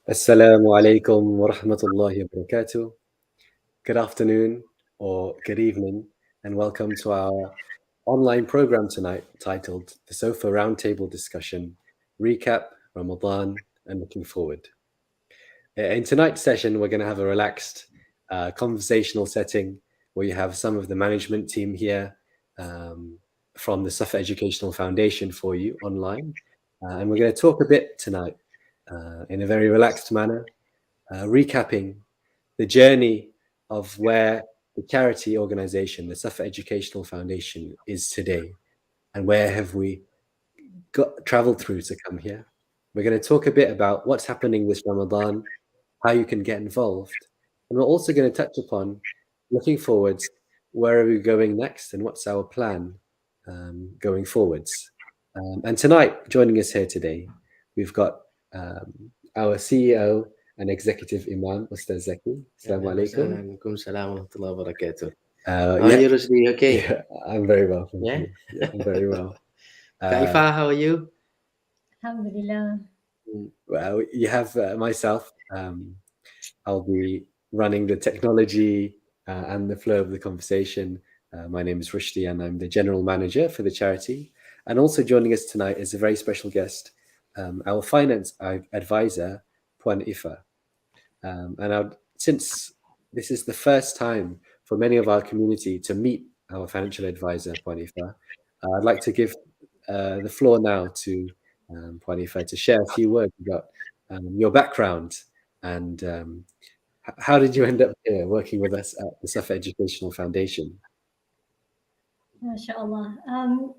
Assalamu alaikum wa rahmatullahi wa barakatuh. Good afternoon or good evening, and welcome to our online program tonight titled The Suffa Roundtable Discussion Recap, Ramadan, and Looking Forward. In tonight's session, we're going to have a relaxed conversational setting where you have some of the management team here from the Suffa Educational Foundation for you online. And we're going to talk a bit tonight in a very relaxed manner, recapping the journey of where the charity organization, the Suffa Educational Foundation, is today, and where have we traveled through to come here. We're going to talk a bit about what's happening this Ramadan, how you can get involved, and we're also going to touch upon looking forwards, where are we going next, and what's our plan going forwards. And tonight, joining us here today, we've got our CEO and Executive Imam, Ustaz Zaki. Assalamu alaikum. Waalaikumsalam warahmatullahi wabarakatuh. How are you, Rusdi? Okay. Yeah, I'm very well, thank Yeah? you. Yeah, I'm very well. Kaifa, how are you? Alhamdulillah. Well, you have myself. I'll be running the technology and the flow of the conversation. My name is Rushdie, and I'm the general manager for the charity. And also joining us tonight is a very special guest, our finance advisor, Puan Ifa. And since this is the first time for many of our community to meet our financial advisor, Puan Ifa, I'd like to give the floor now to Puan Ifa to share a few words about your background and how did you end up here working with us at the Suffa Educational Foundation? MashaAllah.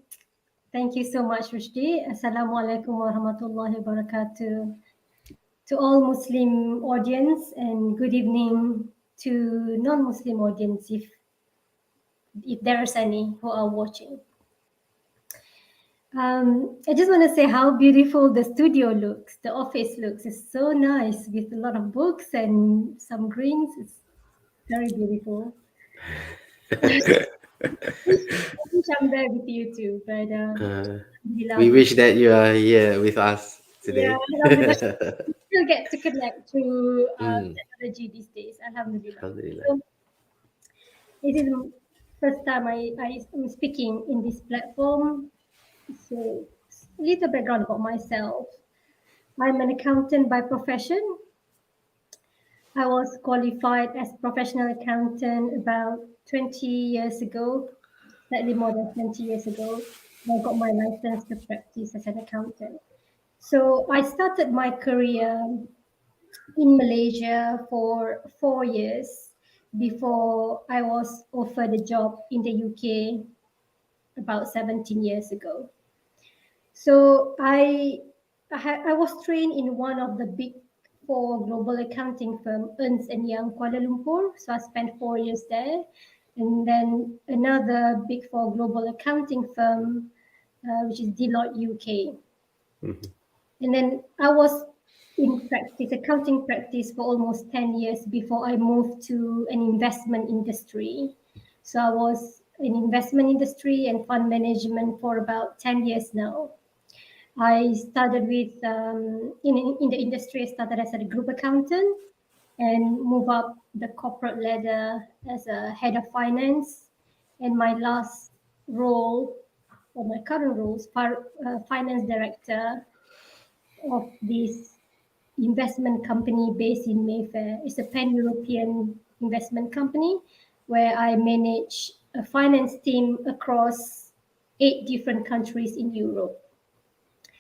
Thank you so much, Rushdie. Assalamualaikum warahmatullahi wabarakatuh. To all Muslim audience, and good evening to non-Muslim audience, if there's any who are watching. I just want to say how beautiful the studio looks, the office looks. It's so nice with a lot of books and some greens. It's very beautiful. I wish I'm there with you too, but we wish that you are here with us today. Yeah, still get to connect through technology these days. Alhamdulillah. Alhamdulillah. So, it is the first time I am speaking in this platform. So, a little background about myself. I'm an accountant by profession. I was qualified as professional accountant about 20 years ago, slightly more than 20 years ago. I got my license to practice as an accountant. So I started my career in Malaysia for 4 years before I was offered a job in the UK about 17 years ago. So I was trained in one of the big 4 global accounting firm, Ernst & Young Kuala Lumpur. So I spent 4 years there. And then another big 4 global accounting firm, which is Deloitte UK. Mm-hmm. And then I was in practice, accounting practice, for almost 10 years before I moved to an investment industry. So I was in investment industry and fund management for about 10 years now. I started with, in the industry, I started as a group accountant and moved up the corporate ladder as a head of finance. And my last role, or my current role, is finance director of this investment company based in Mayfair. It's a pan-European investment company where I manage a finance team across 8 different countries in Europe.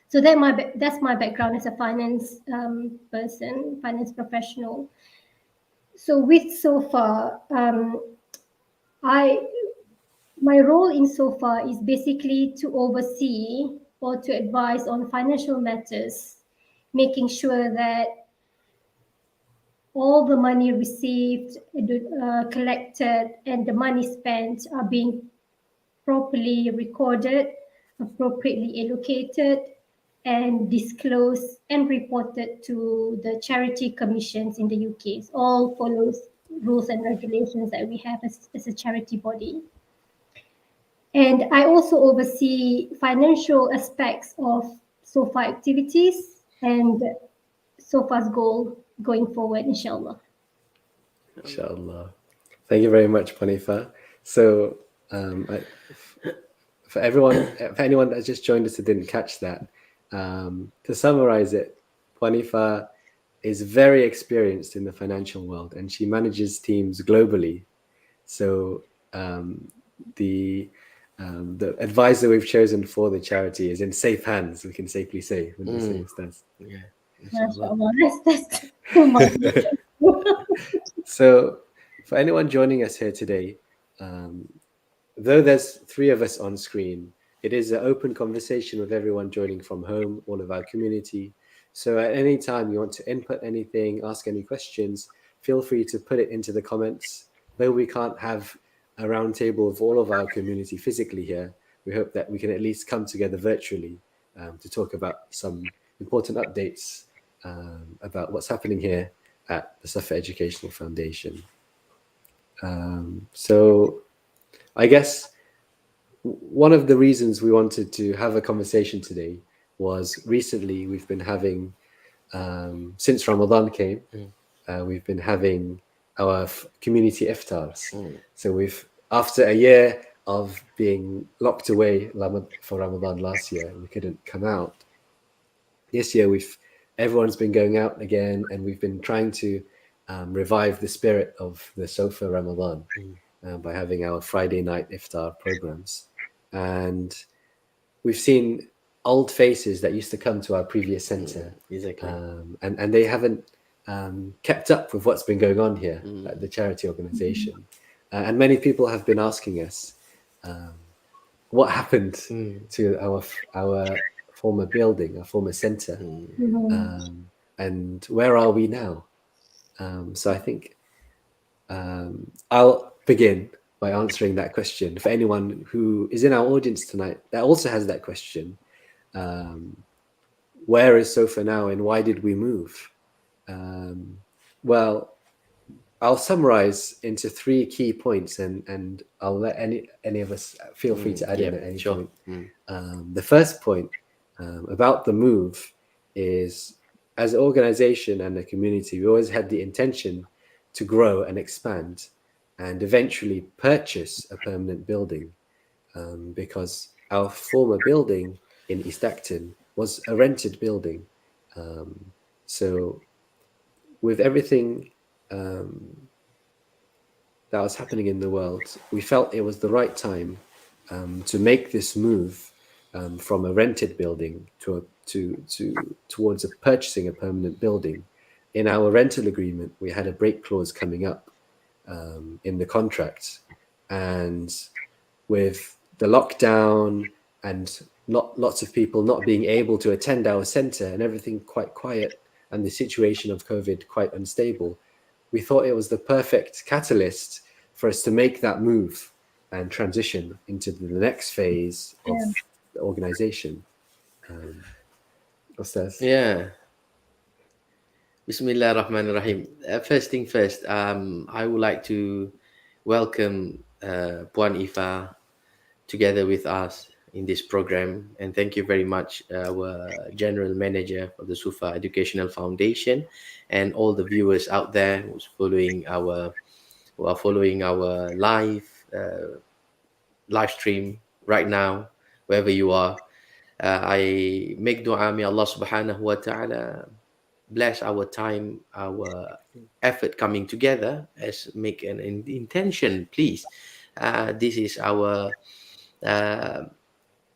So that's my background as a finance person, finance professional. So with Suffa, my role in Suffa is basically to oversee or to advise on financial matters, making sure that all the money received, collected, and the money spent are being properly recorded, appropriately allocated, and disclosed and reported to the charity commissions in the UK. It all follows rules and regulations that we have as a charity body. And I also oversee financial aspects of Suffa activities and Suffa's goal going forward, inshallah. Inshallah. Thank you very much, Panifa. So, for anyone that just joined us who didn't catch that, to summarize it, Panifa is very experienced in the financial world and she manages teams globally. So, the advisor we've chosen for the charity is in safe hands, we can safely say, when we say Ustaz. Yeah. MashaAllah. That's too much. So, for anyone joining us here today, though there's 3 of us on screen, it is an open conversation with everyone joining from home, all of our community. So at any time you want to input anything, ask any questions, feel free to put it into the comments. Though we can't have a roundtable of all of our community physically here, we hope that we can at least come together virtually to talk about some important updates about what's happening here at the Suffa Educational Foundation. So I guess one of the reasons we wanted to have a conversation today was recently we've been having, since Ramadan came, we've been having our community iftars. So after a year of being locked away for Ramadan last year, we couldn't come out. This year everyone's been going out again, and we've been trying to revive the spirit of the Suffa Ramadan by having our Friday night iftar programs. And we've seen old faces that used to come to our previous center, Exactly. and they haven't kept up with what's been going on here at the charity organization. And many people have been asking us what happened to our former building, our former center, and where are we now? So I think I'll begin by answering that question. For anyone who is in our audience tonight that also has that question, where is Suffa now and why did we move? Well, I'll summarize into 3 key points, and I'll let any of us feel free to add in at any point. The first point about the move is, as an organization and a community, we always had the intention to grow and expand and eventually purchase a permanent building, because our former building in East Acton was a rented building. So with everything that was happening in the world, we felt it was the right time to make this move from a rented building towards purchasing a permanent building. In our rental agreement, we had a break clause coming up in the contract, and with the lockdown and lots of people not being able to attend our center and everything quite quiet and the situation of COVID quite unstable, we thought it was the perfect catalyst for us to make that move and transition into the next phase of the organization. Ustaz? Yeah. Bismillahirrahmanirrahim. First thing first, I would like to welcome Puan Ifa together with us in this program, and thank you very much, our General Manager of the Suffa Educational Foundation, and all the viewers out there who are following our live stream right now, wherever you are. I make dua, may Allah subhanahu wa ta'ala bless our time, our effort coming together, as make an intention, please. This is our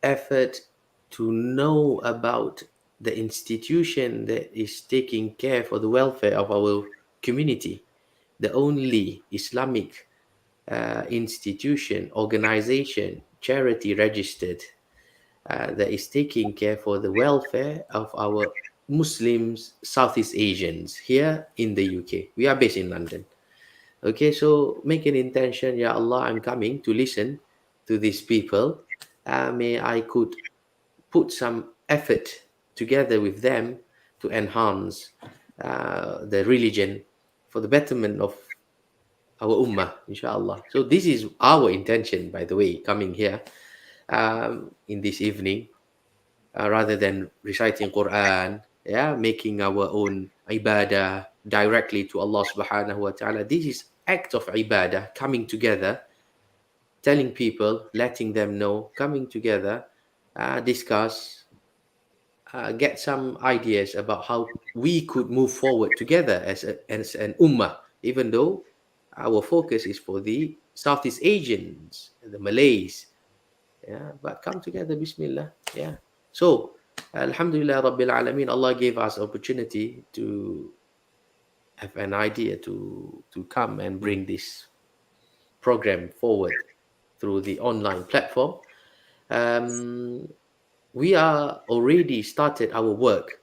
effort to know about the institution that is taking care for the welfare of our community, the only Islamic institution, organization, charity registered that is taking care for the welfare of our Muslims, Southeast Asians here in the UK. We are based in London. Okay, so make an intention, Ya Allah, I'm coming to listen to these people. May I could put some effort together with them to enhance the religion for the betterment of our ummah, inshallah. So this is our intention, by the way, coming here in this evening, rather than reciting Quran, making our own ibadah directly to Allah subhanahu wa ta'ala. This is act of ibadah, coming together, telling people, letting them know, coming together, discuss, get some ideas about how we could move forward together as an ummah, even though our focus is for the Southeast Asians, the Malays. Yeah, but come together, Bismillah. Yeah. So, Alhamdulillah Rabbil Alameen, Allah gave us opportunity to have an idea to come and bring this program forward through the online platform. Um, we are already started our work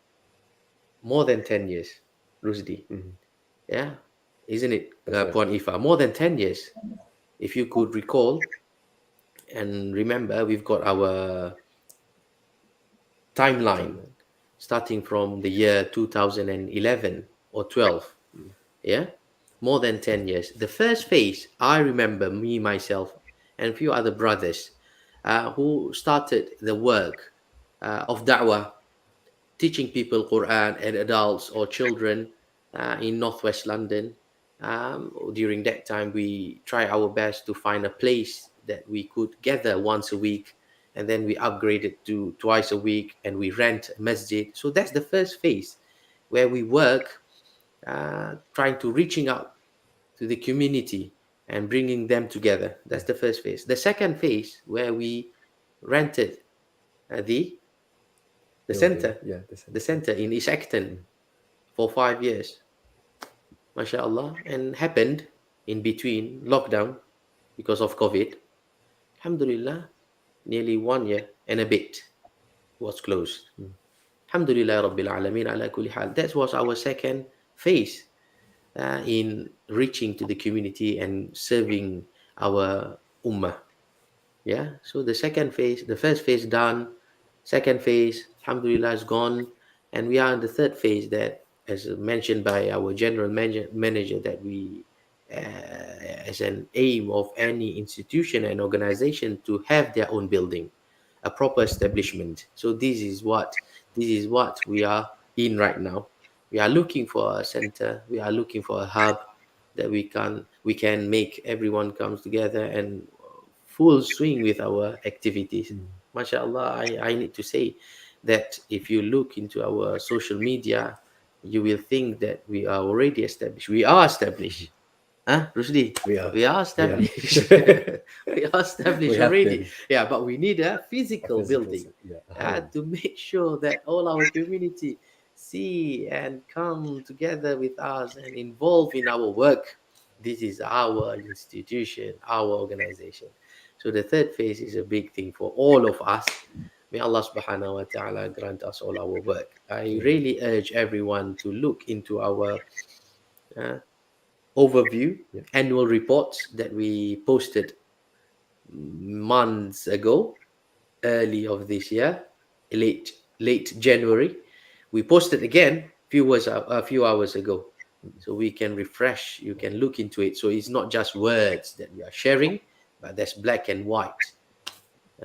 more than 10 years, Rusdi. Yeah, isn't it, That's right. Puan Ifa? More than 10 years. If you could recall and remember, we've got our timeline Timeline. starting from the year 2011 or 12. Yeah, more than 10 years. The first phase, I remember me, myself, and a few other brothers who started the work of da'wah, teaching people Quran and adults or children in Northwest London. During that time, we try our best to find a place that we could gather once a week, and then we upgraded to twice a week, and we rent a masjid. So that's the first phase where we work, trying to reaching out to the community and bringing them together. That's the first phase. The second phase where we rented the Building. center, Yeah, the center in East Acton for 5 years, mashallah, and happened in between lockdown because of COVID. Alhamdulillah, nearly 1 year and a bit was closed. Alhamdulillah Rabbil Alameen ala kulli hal. That was our second phase in reaching to the community and serving our ummah. Yeah. So the second phase, the first phase done, second phase, alhamdulillah, is gone. And we are in the third phase that, as mentioned by our general manager, that we, as an aim of any institution and organization, to have their own building, a proper establishment. So this is what we are in right now. We are looking for a center. We are looking for a hub that we can make everyone comes together and full swing with our activities. MashaAllah, I need to say that if you look into our social media, you will think that we are already established. We are established. Huh, Rusdi? We are. We are Yeah. established. We are established We have already. been. Yeah, but we need a A physical physical, building yeah, a home. to make sure that all our community see and come together with us and involve in our work. This is our institution, our organization. So the third phase is a big thing for all of us. May Allah subhanahu wa ta'ala grant us all our work. I really urge everyone to look into our uh, overview Yeah. annual reports that we posted months ago, early of this year, late late January. We posted again a few hours ago, so we can refresh. You can look into it. So it's not just words that we are sharing, but there's black and white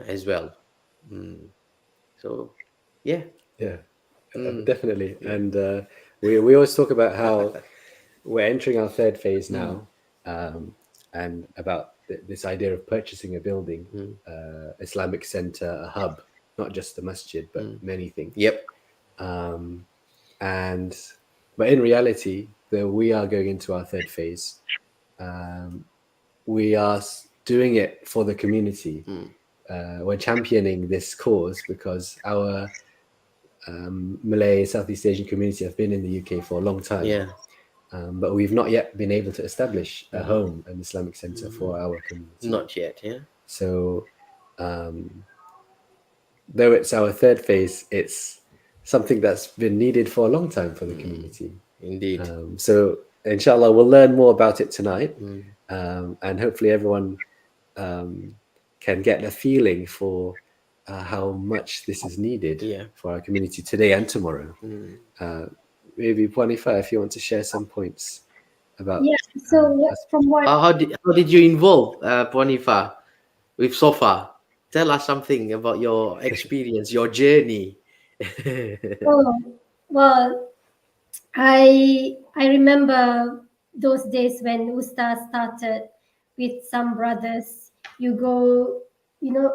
as well. Mm. So, yeah. Yeah, Mm. definitely. Yeah. And we always talk about how we're entering our third phase Mm. now, and about this idea of purchasing a building, Mm. Islamic center, a hub, not just a masjid, but many things. Yep. And but in reality, though we are going into our third phase, we are doing it for the community. We're championing this cause because our Malay Southeast Asian community have been in the UK for a long time. Yeah. But we've not yet been able to establish a home, an Islamic center for our community. Not yet. Yeah. So, though it's our third phase, it's something that's been needed for a long time for the community. Indeed. So, inshallah, we'll learn more about it tonight, and hopefully everyone can get a feeling for how much this is needed for our community today and tomorrow. Maybe Puanifa, if you want to share some points about So from what How did you involve Puanifa with Sofa? Tell us something about your experience, your journey. oh well I remember those days when Ustaz started with some brothers. You go,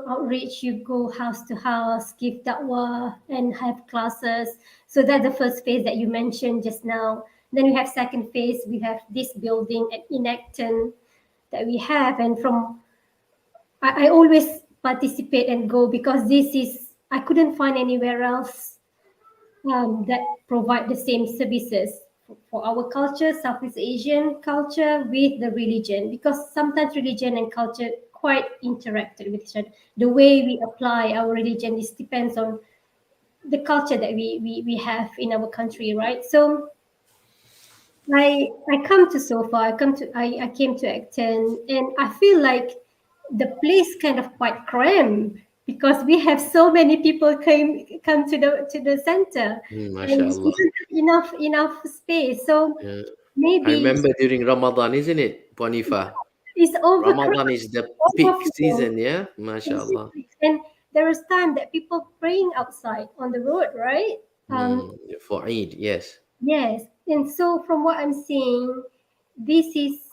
outreach. You go house to house, give da'wah, and have classes. So that's the first phase that you mentioned just now. Then we have second phase. We have this building at Enacton that we have, and I always participate and go because this is I couldn't find anywhere else that provide the same services for our culture, Southeast Asian culture with the religion, because sometimes religion and culture quite interacted with each other. The way we apply our religion, this depends on the culture that we have in our country, right? So I come to Sofa, I came to Acton, and I feel like the place kind of quite cramped because we have so many people come to the center, and MashaAllah. enough space. So Yeah. I maybe remember during Ramadan, isn't it, Ponifa? it's Ramadan overcrowded, is the peak overflow. season, yeah? MashaAllah. And there is time that people praying outside on the road, right? Um, For Eid, yes. Yes, and so from what I'm seeing, this is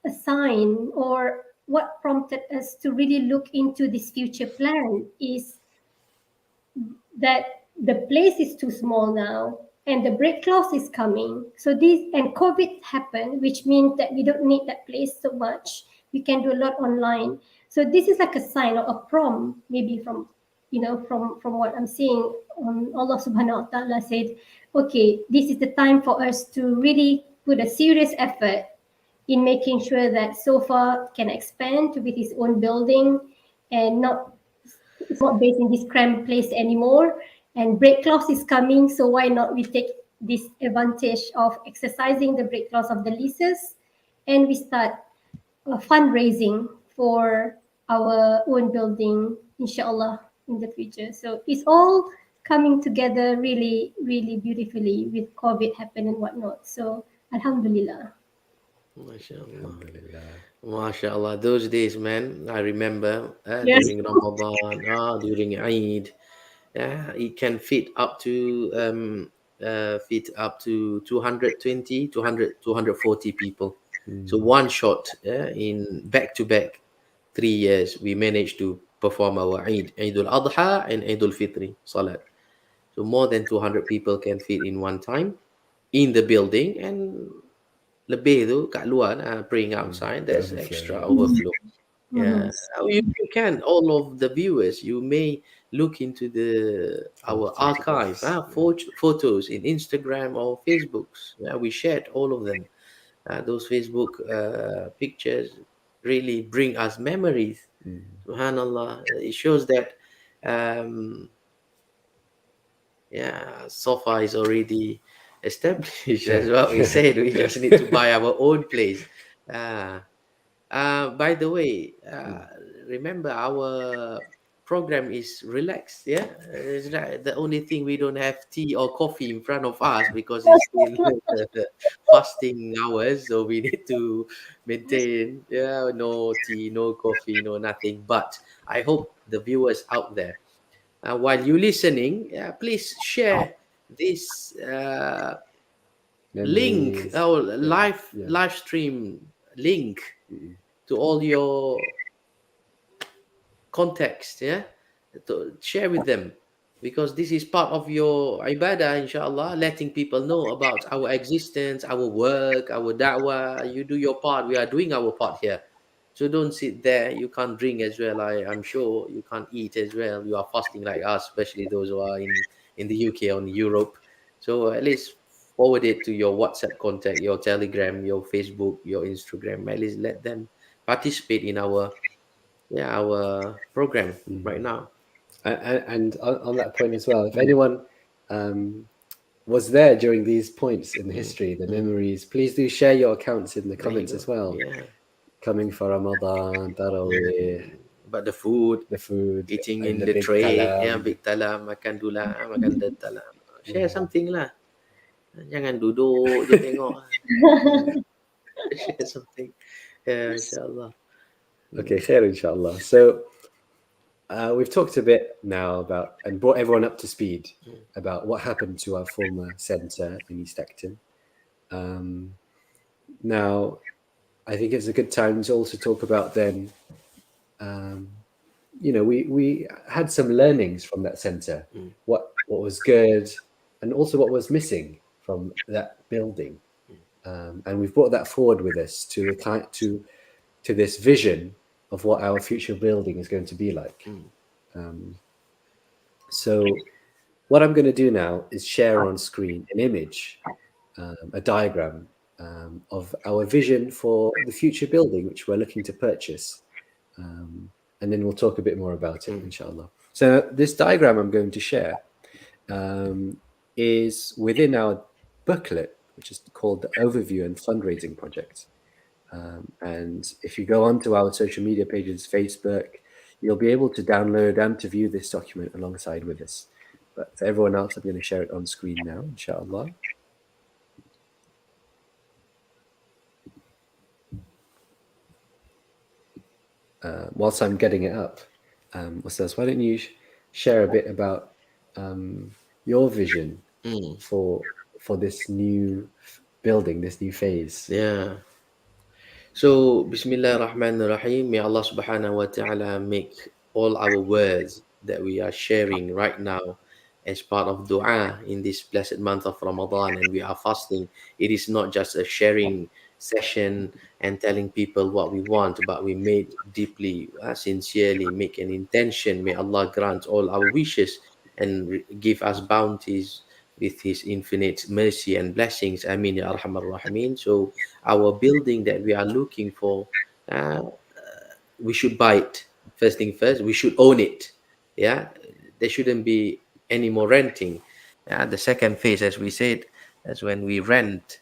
a sign, or what prompted us to really look into this future plan is that the place is too small now and the break clause is coming. So this and COVID happened, which means that we don't need that place so much. We can do a lot online. So this is like a sign or a prompt, maybe from from what I'm seeing. Allah Subhanahu wa Taala said, okay, this is the time for us to really put a serious effort in making sure that Sofa can expand with its own building and not it's not based in this cramped place anymore. And break clause is coming, so why not we take this advantage of exercising the break clause of the leases, and we start fundraising for our own building, inshallah, in the future. So it's all coming together really, really beautifully with COVID happen and whatnot. So Alhamdulillah. MashaAllah. Alhamdulillah. MashaAllah. Those days, man, I remember Yes. during Ramadan, during Eid, it can fit up to 220, 200, 240 people. So one shot, in back to back 3 years, we managed to perform our Eid al-Adha and Eid al-Fitri Salat. So more than 200 people can fit in one time in the building, and lebih tu kat luar, praying outside, The there's overflow, extra yeah. overflow. Mhm. Yeah, you can. All of the viewers, you may look into our Old archive, photographs. Yeah. photos in Instagram or Facebooks. Yeah, we shared all of them. Those Facebook pictures really bring us memories. Subhanallah, it shows that, um, yeah, Sofa is already established as Yeah. what we said. We just need to buy our own place. Uh, by the way, remember our program is relaxed. Yeah, it's not the only thing we don't have tea or coffee in front of us because it's still fasting hours, so we need to maintain. Yeah, no tea, no coffee, no nothing. But I hope the viewers out there, while you listening, please share this link, Memories. or Yeah. live Yeah. live stream link to all your context, yeah, to share with them, because this is part of your ibadah, inshallah, letting people know about our existence, our work, our da'wah. You do your part, we are doing our part here. So don't sit there, you can't drink as well. I'm sure you can't eat as well, you are fasting like us, especially those who are in the UK or in Europe. So at least forward it to your WhatsApp contact, your Telegram, your Facebook, your Instagram. At least let them participate in our program right now. And on that point as well, if anyone um, was there during these points in Mm, history, the mm. memories, please do share your accounts in the There you comments as go. well. Yeah. Coming for Ramadan, Tarawih, But the food, the food, eating and in the the big tray, yeah, talam. big talam, makan dula, makan the talam. Share Yeah. something lah. Jangan duduk je tengok. Share something. Yeah, insyaAllah. Okay, khair inshallah. So we've talked a bit now about and brought everyone up to speed about what happened to our former centre in East Acton. Now, I think it's a good time to also talk about then. We had some learnings from that centre. What was good, and also what was missing from that building. And we've brought that forward with us to the to this vision of what our future building is going to be like. So what I'm going to do now is share on screen an image, a diagram of our vision for the future building which we're looking to purchase. And then we'll talk a bit more about it, inshallah. So this diagram I'm going to share is within our booklet, which is called the Overview and Fundraising Project. And if you go onto our social media pages, Facebook, you'll be able to download and to view this document alongside with us. But for everyone else, I'm going to share it on screen now, inshallah. Whilst I'm getting it up, Ustaz, why don't you share a bit about your vision for this new building, this new phase? Yeah. So, Bismillahirrahmanirrahim. May Allah subhanahu wa ta'ala make all our words that we are sharing right now as part of dua in this blessed month of Ramadan, and we are fasting. It is not just a sharing session and telling people what we want, but we made deeply, sincerely make an intention. May Allah grant all our wishes and give us bounties with His infinite mercy and blessings. Ameen ya arhamar rahimin. So our building that we are looking for, uh, we should buy it. First thing first, we should own it. Yeah, there shouldn't be any more renting. The second phase, as we said, that's when we rent.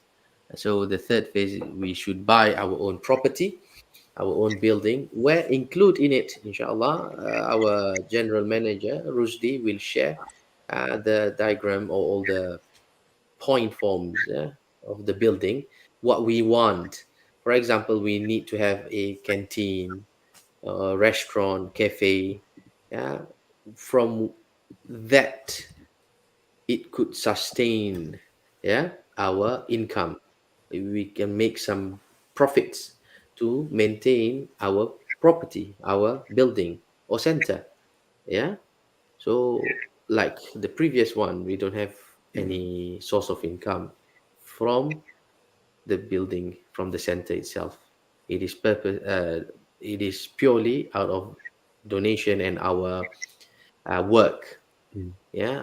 So the third phase, we should buy our own property, our own building, where include in it, inshallah, our general manager Rusdi will share the diagram or all the point forms, of the building, what we want. For example, we need to have a canteen, a restaurant, cafe. Yeah, from that it could sustain, our income. We can make some profits to maintain our property, our building or center. Yeah. So, like the previous one, we don't have any source of income from the building, from the center itself. It is purely out of donation and our work,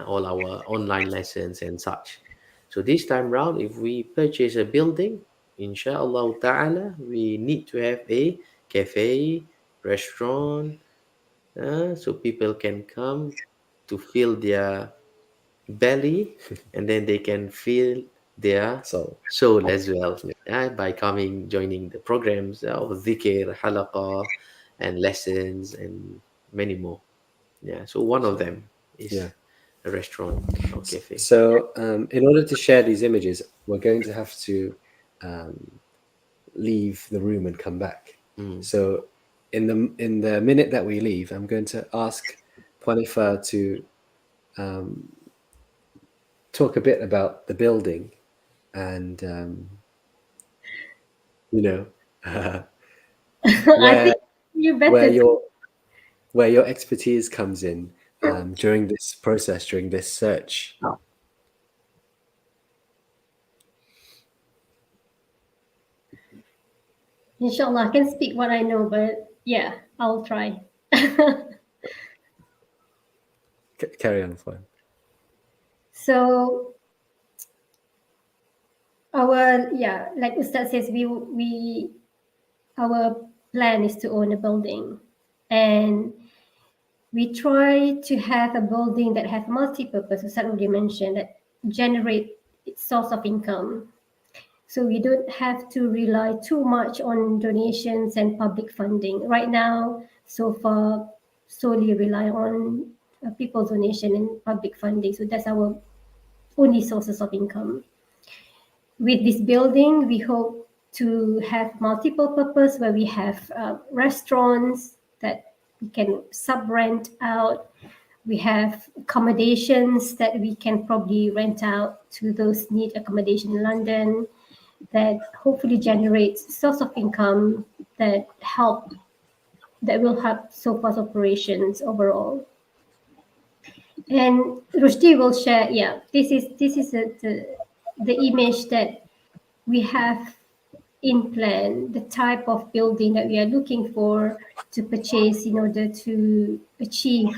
all our online lessons and such. So this time round, if we purchase a building, inshallah ta'ala, we need to have a cafe, restaurant, so people can come to fill their belly, and then they can feel their So, soul as well, by coming, joining the programs of dhikr, halaqa, and lessons, and many more. Yeah, so one of them is yeah. a restaurant or cafe. So, in order to share these images, we're going to have to leave the room and come back. So, in the minute that we leave, I'm going to ask Panifa to talk a bit about the building and I where think you where better. your expertise comes in during this process, during this search. Inshallah, I can speak what I know, but yeah, I'll try. Carry on, fine. So like Ustaz says, we our plan is to own a building, and we try to have a building that have multi-purpose. Ustaz already mentioned that generate its source of income. So we don't have to rely too much on donations and public funding. Right now, so far, solely rely on people's donation and public funding. So that's our only sources of income. With this building, we hope to have multiple purpose where we have restaurants that we can sub-rent out. We have accommodations that we can probably rent out to those need accommodation in London that hopefully generates source of income that will help Sofa's operations overall. And Rushdie will share, yeah, this is the image that we have in plan, the type of building that we are looking for to purchase in order to achieve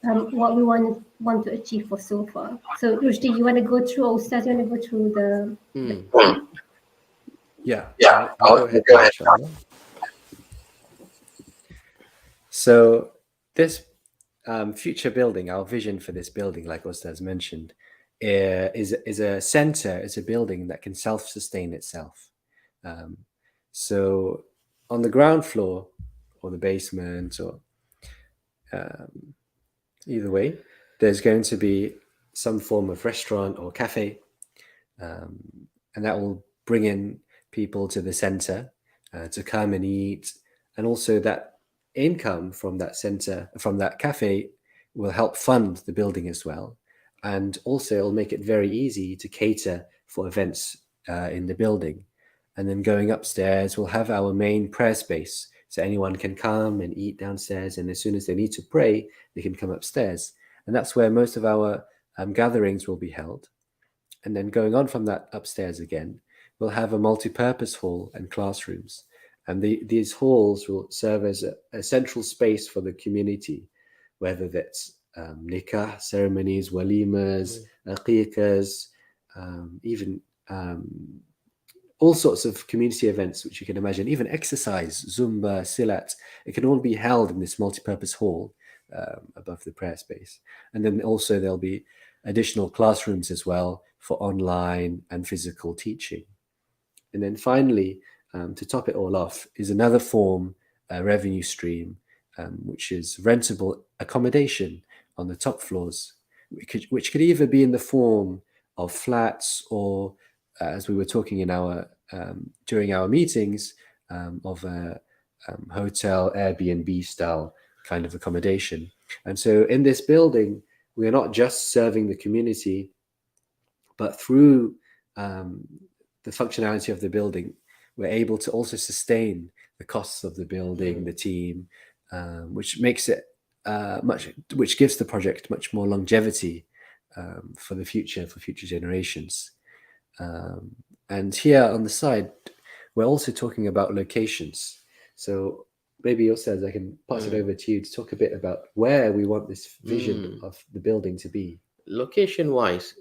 what we want to achieve for Sofa. So Rushdie, you want to go through, or Ustaz, you want to go through the Mm. Yeah, I'll go ahead now, inshallah. So this future building, our vision for this building, like Ustaz mentioned, is a center, is a building that can self-sustain itself. Um, so on the ground floor or the basement or either way, there's going to be some form of restaurant or cafe, and that will bring in people to the center to come and eat, and also that income from that center, from that cafe, will help fund the building as well, and also it'll make it very easy to cater for events in the building. And then going upstairs, we'll have our main prayer space, so anyone can come and eat downstairs, and as soon as they need to pray, they can come upstairs, and that's where most of our gatherings will be held. And then going on from that upstairs again, we'll have a multi-purpose hall and classrooms. And these halls will serve as a central space for the community, whether that's nikah ceremonies, walimas, aqiqas, even all sorts of community events which you can imagine, even exercise, Zumba, Silat. It can all be held in this multi-purpose hall above the prayer space. And then also there'll be additional classrooms as well for online and physical teaching. And then finally, to top it all off, is another form, revenue stream, which is rentable accommodation on the top floors, which could either be in the form of flats or, as we were talking in our during our meetings, of a hotel, Airbnb style kind of accommodation. And so in this building, we are not just serving the community, but through the functionality of the building, we're able to also sustain the costs of the building, the team, which makes it which gives the project much more longevity for the future, for future generations. And here on the side, we're also talking about locations. So maybe Ustaz, I can pass it over to you to talk a bit about where we want this vision of the building to be. Location wise,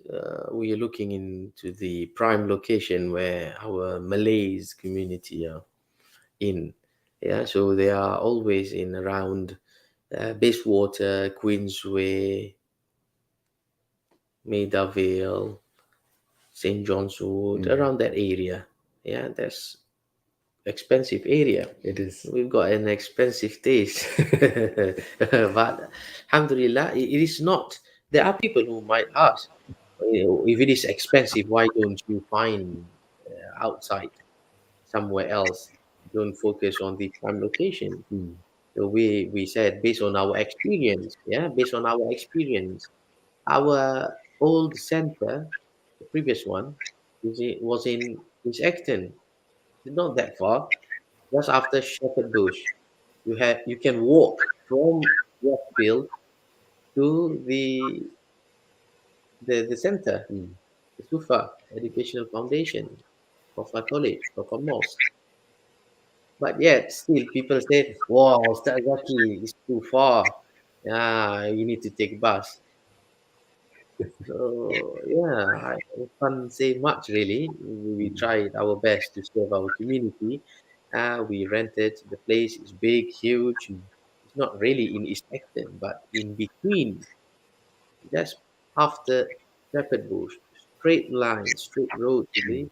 we are looking into the prime location where our Malays community are in. Yeah, so they are always in around Bayswater, Queensway, Maida Vale, St. John's Wood, around that area. Yeah, that's expensive area. It is. We've got an expensive taste. But alhamdulillah, it is not. There are people who might ask, if it is expensive, why don't you find outside somewhere else? Don't focus on the prime location. So we said, based on our experience, based on our experience, our old center, the previous one, was in Acton. Not that far, just after Shepherd Bush. You can walk from Westfield to the center, the Suffa Educational Foundation, Kaffarah College, Kaffarah Mosque. But yet, still people say, "Wow, Ustaz Zaki is too far. Yeah, you need to take bus." So yeah, I can't say much really. We tried our best to serve our community. We rented the place. It's big, huge. It's not really in East Acton, but in between, just after Shepherd Bush, straight line, straight road to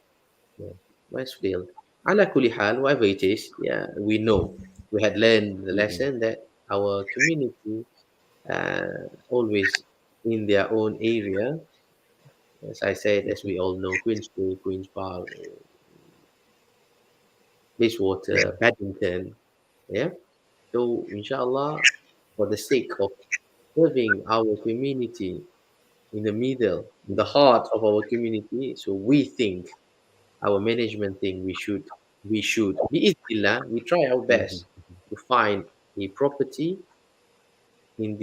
the Westfield. Ala kulli hal, whatever it is, yeah, we know. We had learned the lesson that our community always in their own area. As I said, as we all know, Queensway, Queens Park, Bayswater, Paddington, yeah. So, inshallah, for the sake of serving our community in the middle, in the heart of our community, so we think, our management think we should, bi'idhnillah, we try our Mhm. best to find a property in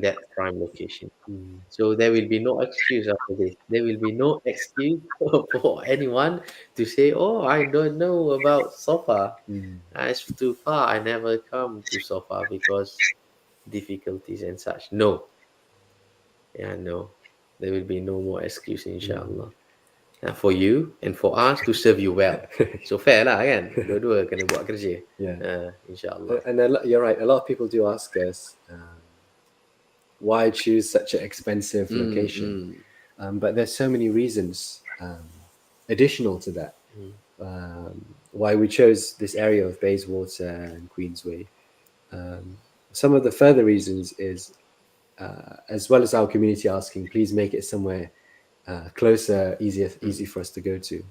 that prime location. Mm. So there will be no excuse after this. There will be no excuse for anyone to say, "Oh, I don't know about Suffa. Mm. It's too far. I never come to Suffa because difficulties and such." No, yeah, no. There will be no more excuse, Mm. inshallah. For you and for us to serve you well. So fair lah kan? Dua-dua kena buat kerja. Yeah. InsyaAllah. And you're right. A lot of people do ask us, why choose such an expensive Mm, location? mm, But there's so many reasons additional to that. mm, Why we chose this area of Bayswater and Queensway. Some of the further reasons is, as well as our community asking, please make it somewhere closer, easy for us to go to.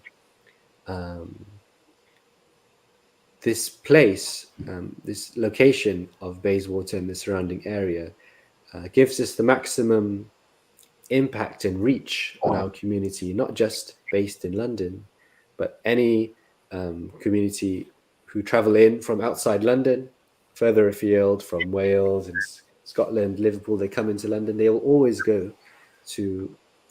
This place, this location of Bayswater and the surrounding area, gives us the maximum impact and reach on our community, not just based in London, but any community who travel in from outside London, further afield from Wales and Scotland, Liverpool, they come into London, they will always go to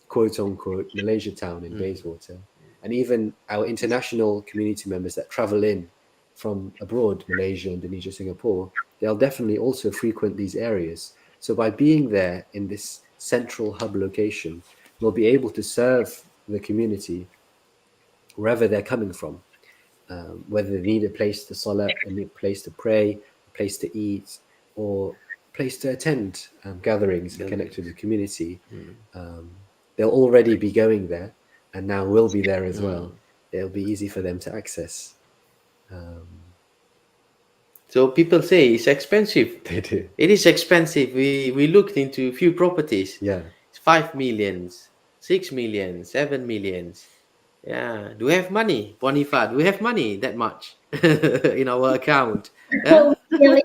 quote unquote Malaysia town in Bayswater. And even our international community members that travel in from abroad, Malaysia, Indonesia, Singapore, they'll definitely also frequent these areas. So by being there in this central hub location, we'll be able to serve the community wherever they're coming from, whether they need a place to salat, a place to pray, a place to eat, or a place to attend gatherings and connect with the community. They'll already be going there, and now we'll be there as well. It'll be easy for them to access. So people say it's expensive. They do. It is expensive. We looked into a few properties. Yeah. It's 5 millions, 6 millions, 7 millions. Yeah. Do we have money, Bonifa? Do we have money that much in our account? Yeah. Really,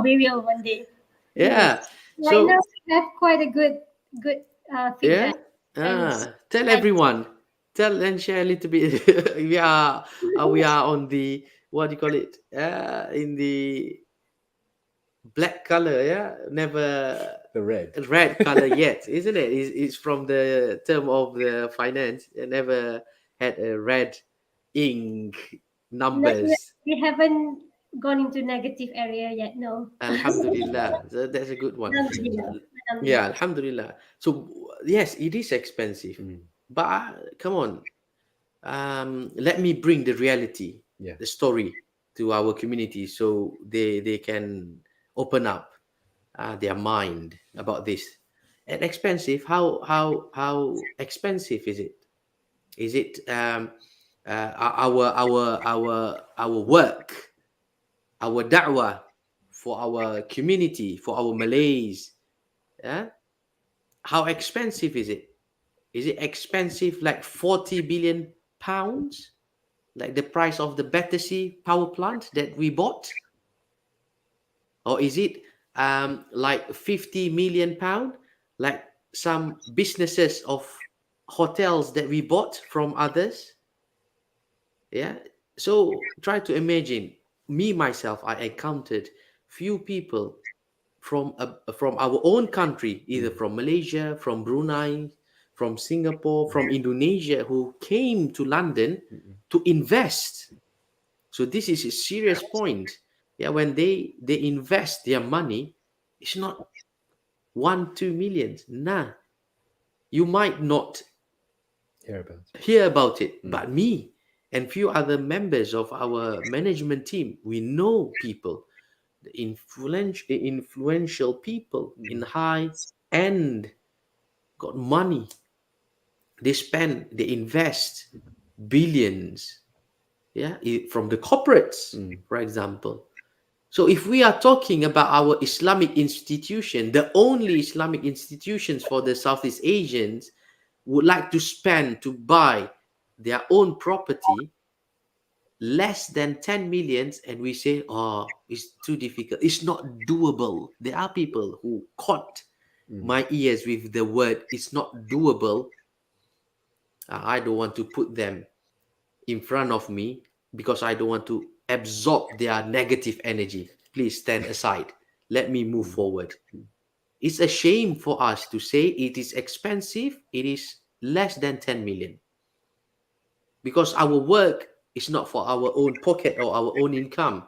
we will one day. Yeah. Yes. Right So now we have quite a good yeah. feedback. And Tell like, everyone. Tell and share a little bit. we are on the, what do you call it? In the black color, yeah. Never The red. red color yet, isn't it? It's from the term of the finance. It never had a red ink numbers. we haven't gone into negative area yet. No. Alhamdulillah. So that's a good one. Alhamdulillah. Yeah, Alhamdulillah. Alhamdulillah. So yes, it is expensive, but come on, let me bring the reality, Yeah. the story to our community, so they can open up their mind about this. And expensive? How expensive is it? Is it our work, our da'wah for our community, for our Malays? Yeah. How expensive is it? Is it expensive like 40 billion pounds? Like the price of the Battersea power plant that we bought? Or is it like 50 million pound? Like some businesses of hotels that we bought from others? Yeah. So try to imagine, me myself, I encountered few people from our own country, either from Malaysia, from Brunei, from Singapore, from Indonesia, who came to London to invest. So this is a serious point. Yeah, when they invest their money, it's not 1-2 millions. Nah, you might not hear about it, but me and few other members of our management team, we know people, the influential people in high end, got money. They spend, they invest billions, yeah, from the corporates, for example. So if we are talking about our Islamic institution, the only Islamic institutions for the Southeast Asians would like to spend to buy their own property, less than 10 millions, and we say, oh, it's too difficult, it's not doable. There are people who caught my ears with the word it's not doable. I don't want to put them in front of me because I don't want to absorb their negative energy. Please stand aside, let me move forward. It's a shame for us to say it is expensive, it is less than 10 million, because our work is not for our own pocket or our own income.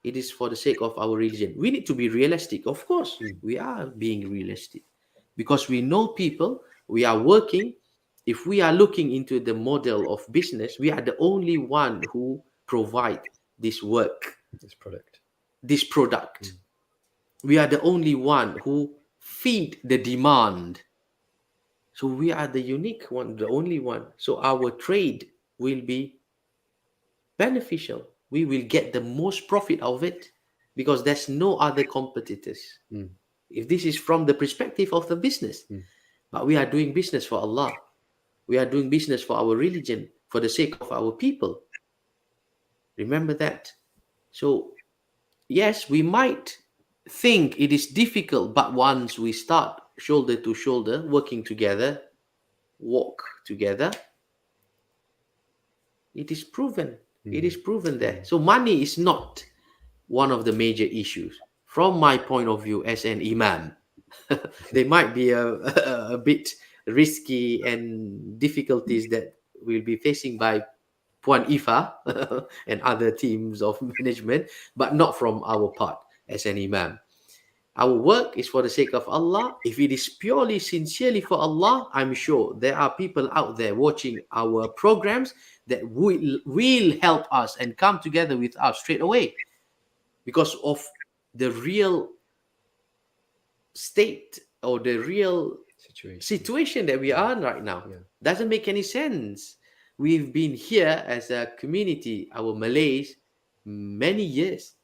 It is for the sake of our religion. We need to be realistic. Of course, we are being realistic because we know people, we are working. If we are looking into the model of business, we are the only one who provide this work, this product. We are the only one who feed the demand. So we are the unique one, the only one. So our trade will be beneficial. We will get the most profit out of it because there's no other competitors. If this is from the perspective of the business, but we are doing business for Allah. We are doing business for our religion, for the sake of our people. Remember that. So, yes, we might think it is difficult, but once we start shoulder to shoulder, working together, walk together, it is proven. It is proven there. So money is not one of the major issues. From my point of view as an imam, they might be a bit risky and difficulties that will be facing by Puan Ifa and other teams of management, but not from our part as an imam. Our work is for the sake of Allah. If it is purely, sincerely for Allah, I'm sure there are people out there watching our programs that will help us and come together with us straight away because of the real state or the real situation that we are in right now. Doesn't make any sense. We've been here as a community, our Malays, many years.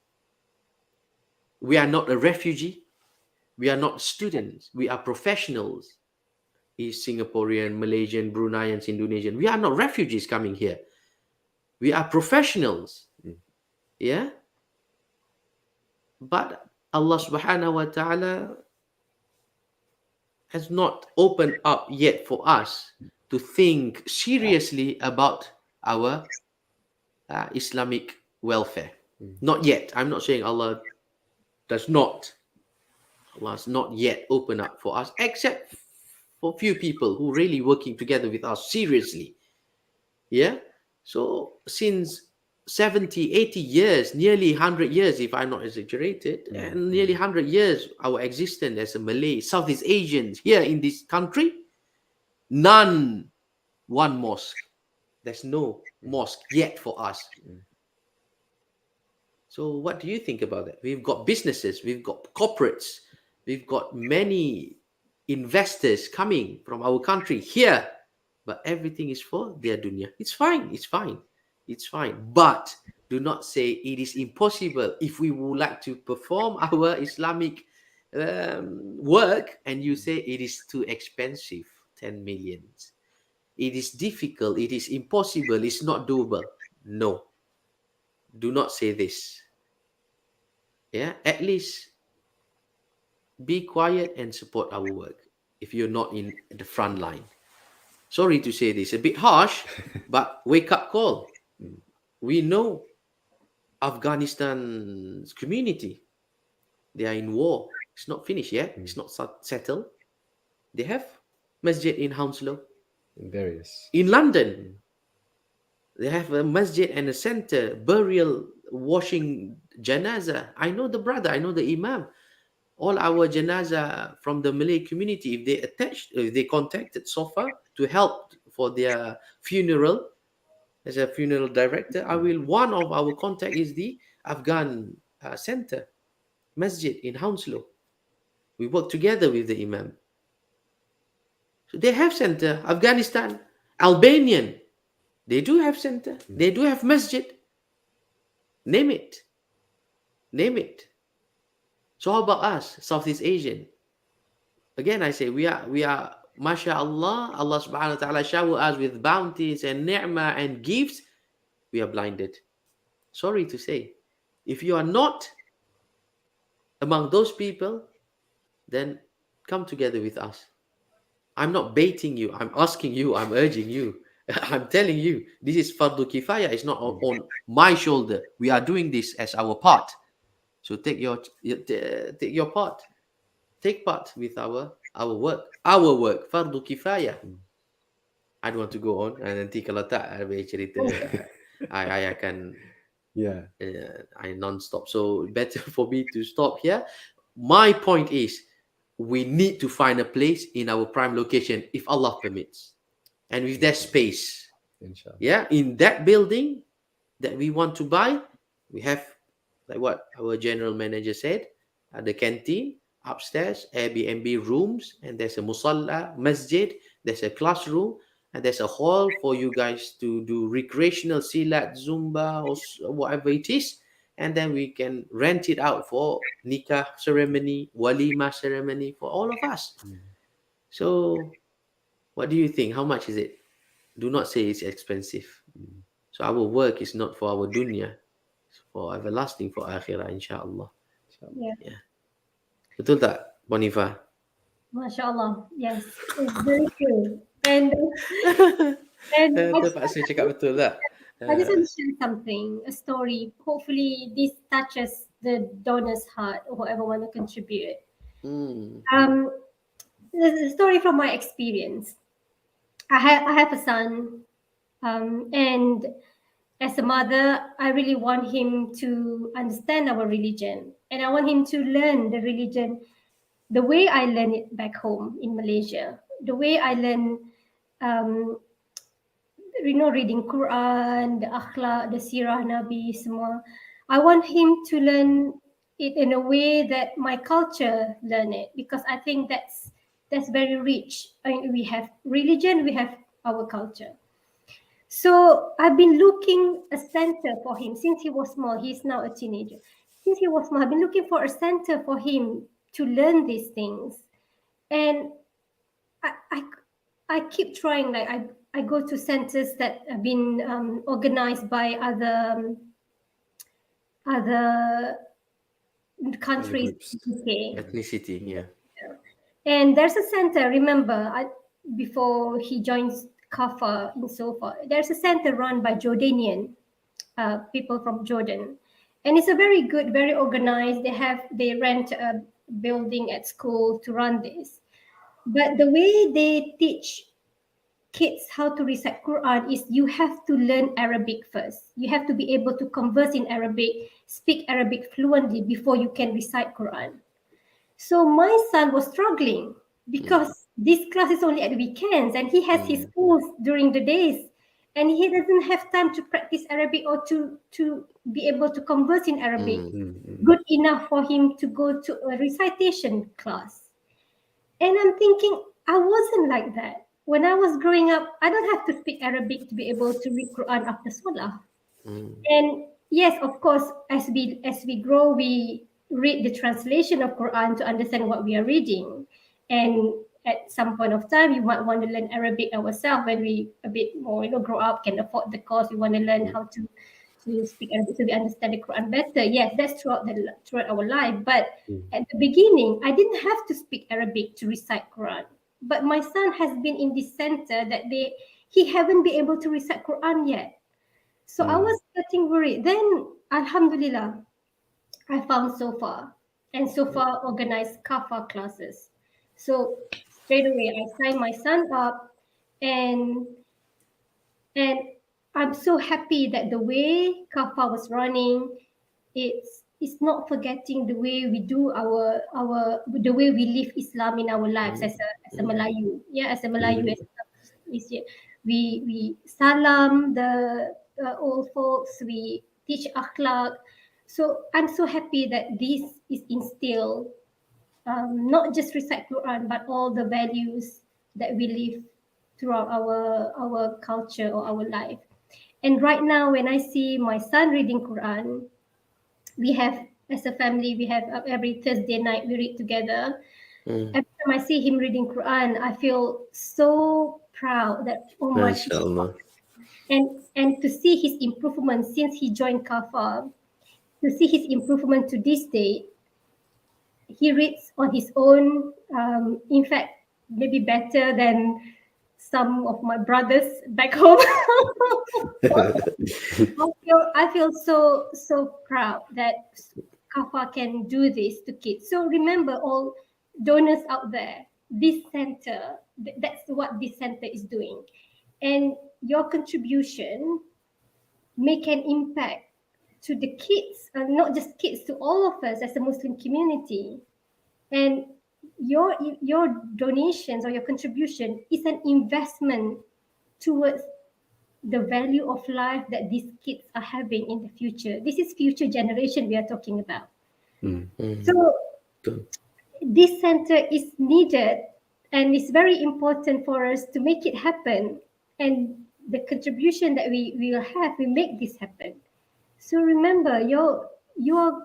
We are not a refugee. We are not students. We are professionals. East Singaporean, Malaysian, Bruneians, Indonesian. We are not refugees coming here. We are professionals. Yeah? But Allah subhanahu wa ta'ala has not opened up yet for us to think seriously about our Islamic welfare. Not yet. I'm not saying Allah does not. Allah has not yet opened up for us, except for few people who really working together with us seriously. Yeah? So since 70, 80 years, nearly 100 years, if I'm not exaggerated, and nearly 100 years, our existence as a Malay, Southeast Asians here in this country, one mosque. There's no mosque yet for us. So what do you think about that? We've got businesses, we've got corporates, we've got many investors coming from our country here, but everything is for their dunya. It's fine, it's fine, it's fine. But do not say it is impossible if we would like to perform our Islamic work and you say it is too expensive, 10 millions. It is difficult, it is impossible, it's not doable. No. Do not say this. Yeah, at least be quiet and support our work if you're not in the front line. Sorry to say this, a bit harsh, but wake up call. We know Afghanistan's community. They are in war. It's not finished yet. It's not settled. They have masjid in Hounslow. In London. They have a masjid and a center, burial, washing janazah. I know the brother, I know the imam. All our janazah from the Malay community, if they contacted Suffa to help for their funeral, as a funeral director, one of our contact is the Afghan center, masjid in Hounslow. We work together with the imam. So they have center. Afghanistan, Albanian, they do have center. They do have masjid. Name it. Name it. So how about us, Southeast Asian? Again, I say we are mashallah, Allah subhanahu wa ta'ala shower us with bounties and ni'mah and gifts. we are blinded. Sorry to say, if you are not among those people, then come together with us. I'm not baiting you. I'm asking you. I'm urging you. I'm telling you, this is fardu kifaya. It's not on my shoulder. We are doing this as our part. So take take your part. Take part with our work. Our work. Fardu kifaya. I don't want to go on. And nanti kalau tak, I boleh cerita. I akan Yeah. I non-stop. So better for me to stop here. My point is, we need to find a place in our prime location if Allah permits, and with that space, Inshallah. yeah, in that building that we want to buy, we have, like what our general manager said, the canteen upstairs, Airbnb rooms, and there's a musalla, masjid, there's a classroom, and there's a hall for you guys to do recreational silat, zumba, or whatever it is. And then we can rent it out for nikah ceremony, walima ceremony for all of us. So what do you think? How much is it? Do not say it's expensive. So our work is not for our dunya, it's for everlasting, for akhirah, insyaAllah. Yeah. Yeah. Betul tak, Bonifa? MashaAllah. Yes, it's very true. And Terpaksa cakap betul tak? I just want to share something, a story. Hopefully, this touches the donor's heart or whoever want to contribute. Hmm. The story from my experience. I have a son, and as a mother, I really want him to understand our religion, and I want him to learn the religion the way I learned it back home in Malaysia, the way I learned, reading Quran, the akhlak, the sirah Nabi, semua. I want him to learn it in a way that my culture learn it, because I think that's very rich. I mean, we have religion, we have our culture. So I've been looking a center for him since he was small. He's now a teenager. Since he was small, I've been looking for a center for him to learn these things. And I keep trying. Like I go to centers that have been organized by other countries. Okay. Ethnicity, yeah. And there's a center. Remember, before he joins Kaffarah in Suffa, there's a center run by Jordanian people from Jordan, and it's a very good, very organized. They rent a building at school to run this. But the way they teach kids how to recite Quran is you have to learn Arabic first. You have to be able to converse in Arabic, speak Arabic fluently before you can recite Quran. So my son was struggling because this class is only at weekends and he has his schools during the days, and he doesn't have time to practice Arabic or to be able to converse in Arabic good enough for him to go to a recitation class. And I'm thinking, I wasn't like that. When I was growing up, I don't have to speak Arabic to be able to read Quran after Salah. And yes, of course, as we grow, we read the translation of Quran to understand what we are reading. And at some point of time, you might want to learn Arabic ourselves when we a bit more, grow up, can afford the course. We want to learn how to speak Arabic so we understand the Quran better. Yes, that's throughout our life. But at the beginning, I didn't have to speak Arabic to recite Quran. But my son has been in this center that he haven't been able to recite Quran yet. So I was getting worried. Then, Alhamdulillah, I found Suffa, and Suffa organized Kaffa classes. So straight away, I signed my son up, and I'm so happy that the way Kaffa was running, it's not forgetting the way we do the way we live Islam in our lives as a Melayu. Yeah, as a Melayu, we salam the old folks, we teach akhlak. So I'm so happy that this is instilled, not just recite Quran, but all the values that we live throughout our culture or our life. And right now, when I see my son reading Quran, we have, as a family, we have every Thursday night we read together. Every time I see him reading Quran, I feel so proud that, oh my, MashaAllah. and to to see his improvement since he joined Kafar, to see his improvement to this day. He reads on his own. In fact, maybe better than some of my brothers back home. I feel so proud that Kafa can do this to kids. So remember, all donors out there, this center, that's what this center is doing, and your contribution make an impact to the kids, not just kids, to all of us as a Muslim community. And your donations or your contribution is an investment towards the value of life that these kids are having in the future. This is future generation we are talking about. So this center is needed, and it's very important for us to make it happen. And the contribution that we will have, we make this happen. So remember, your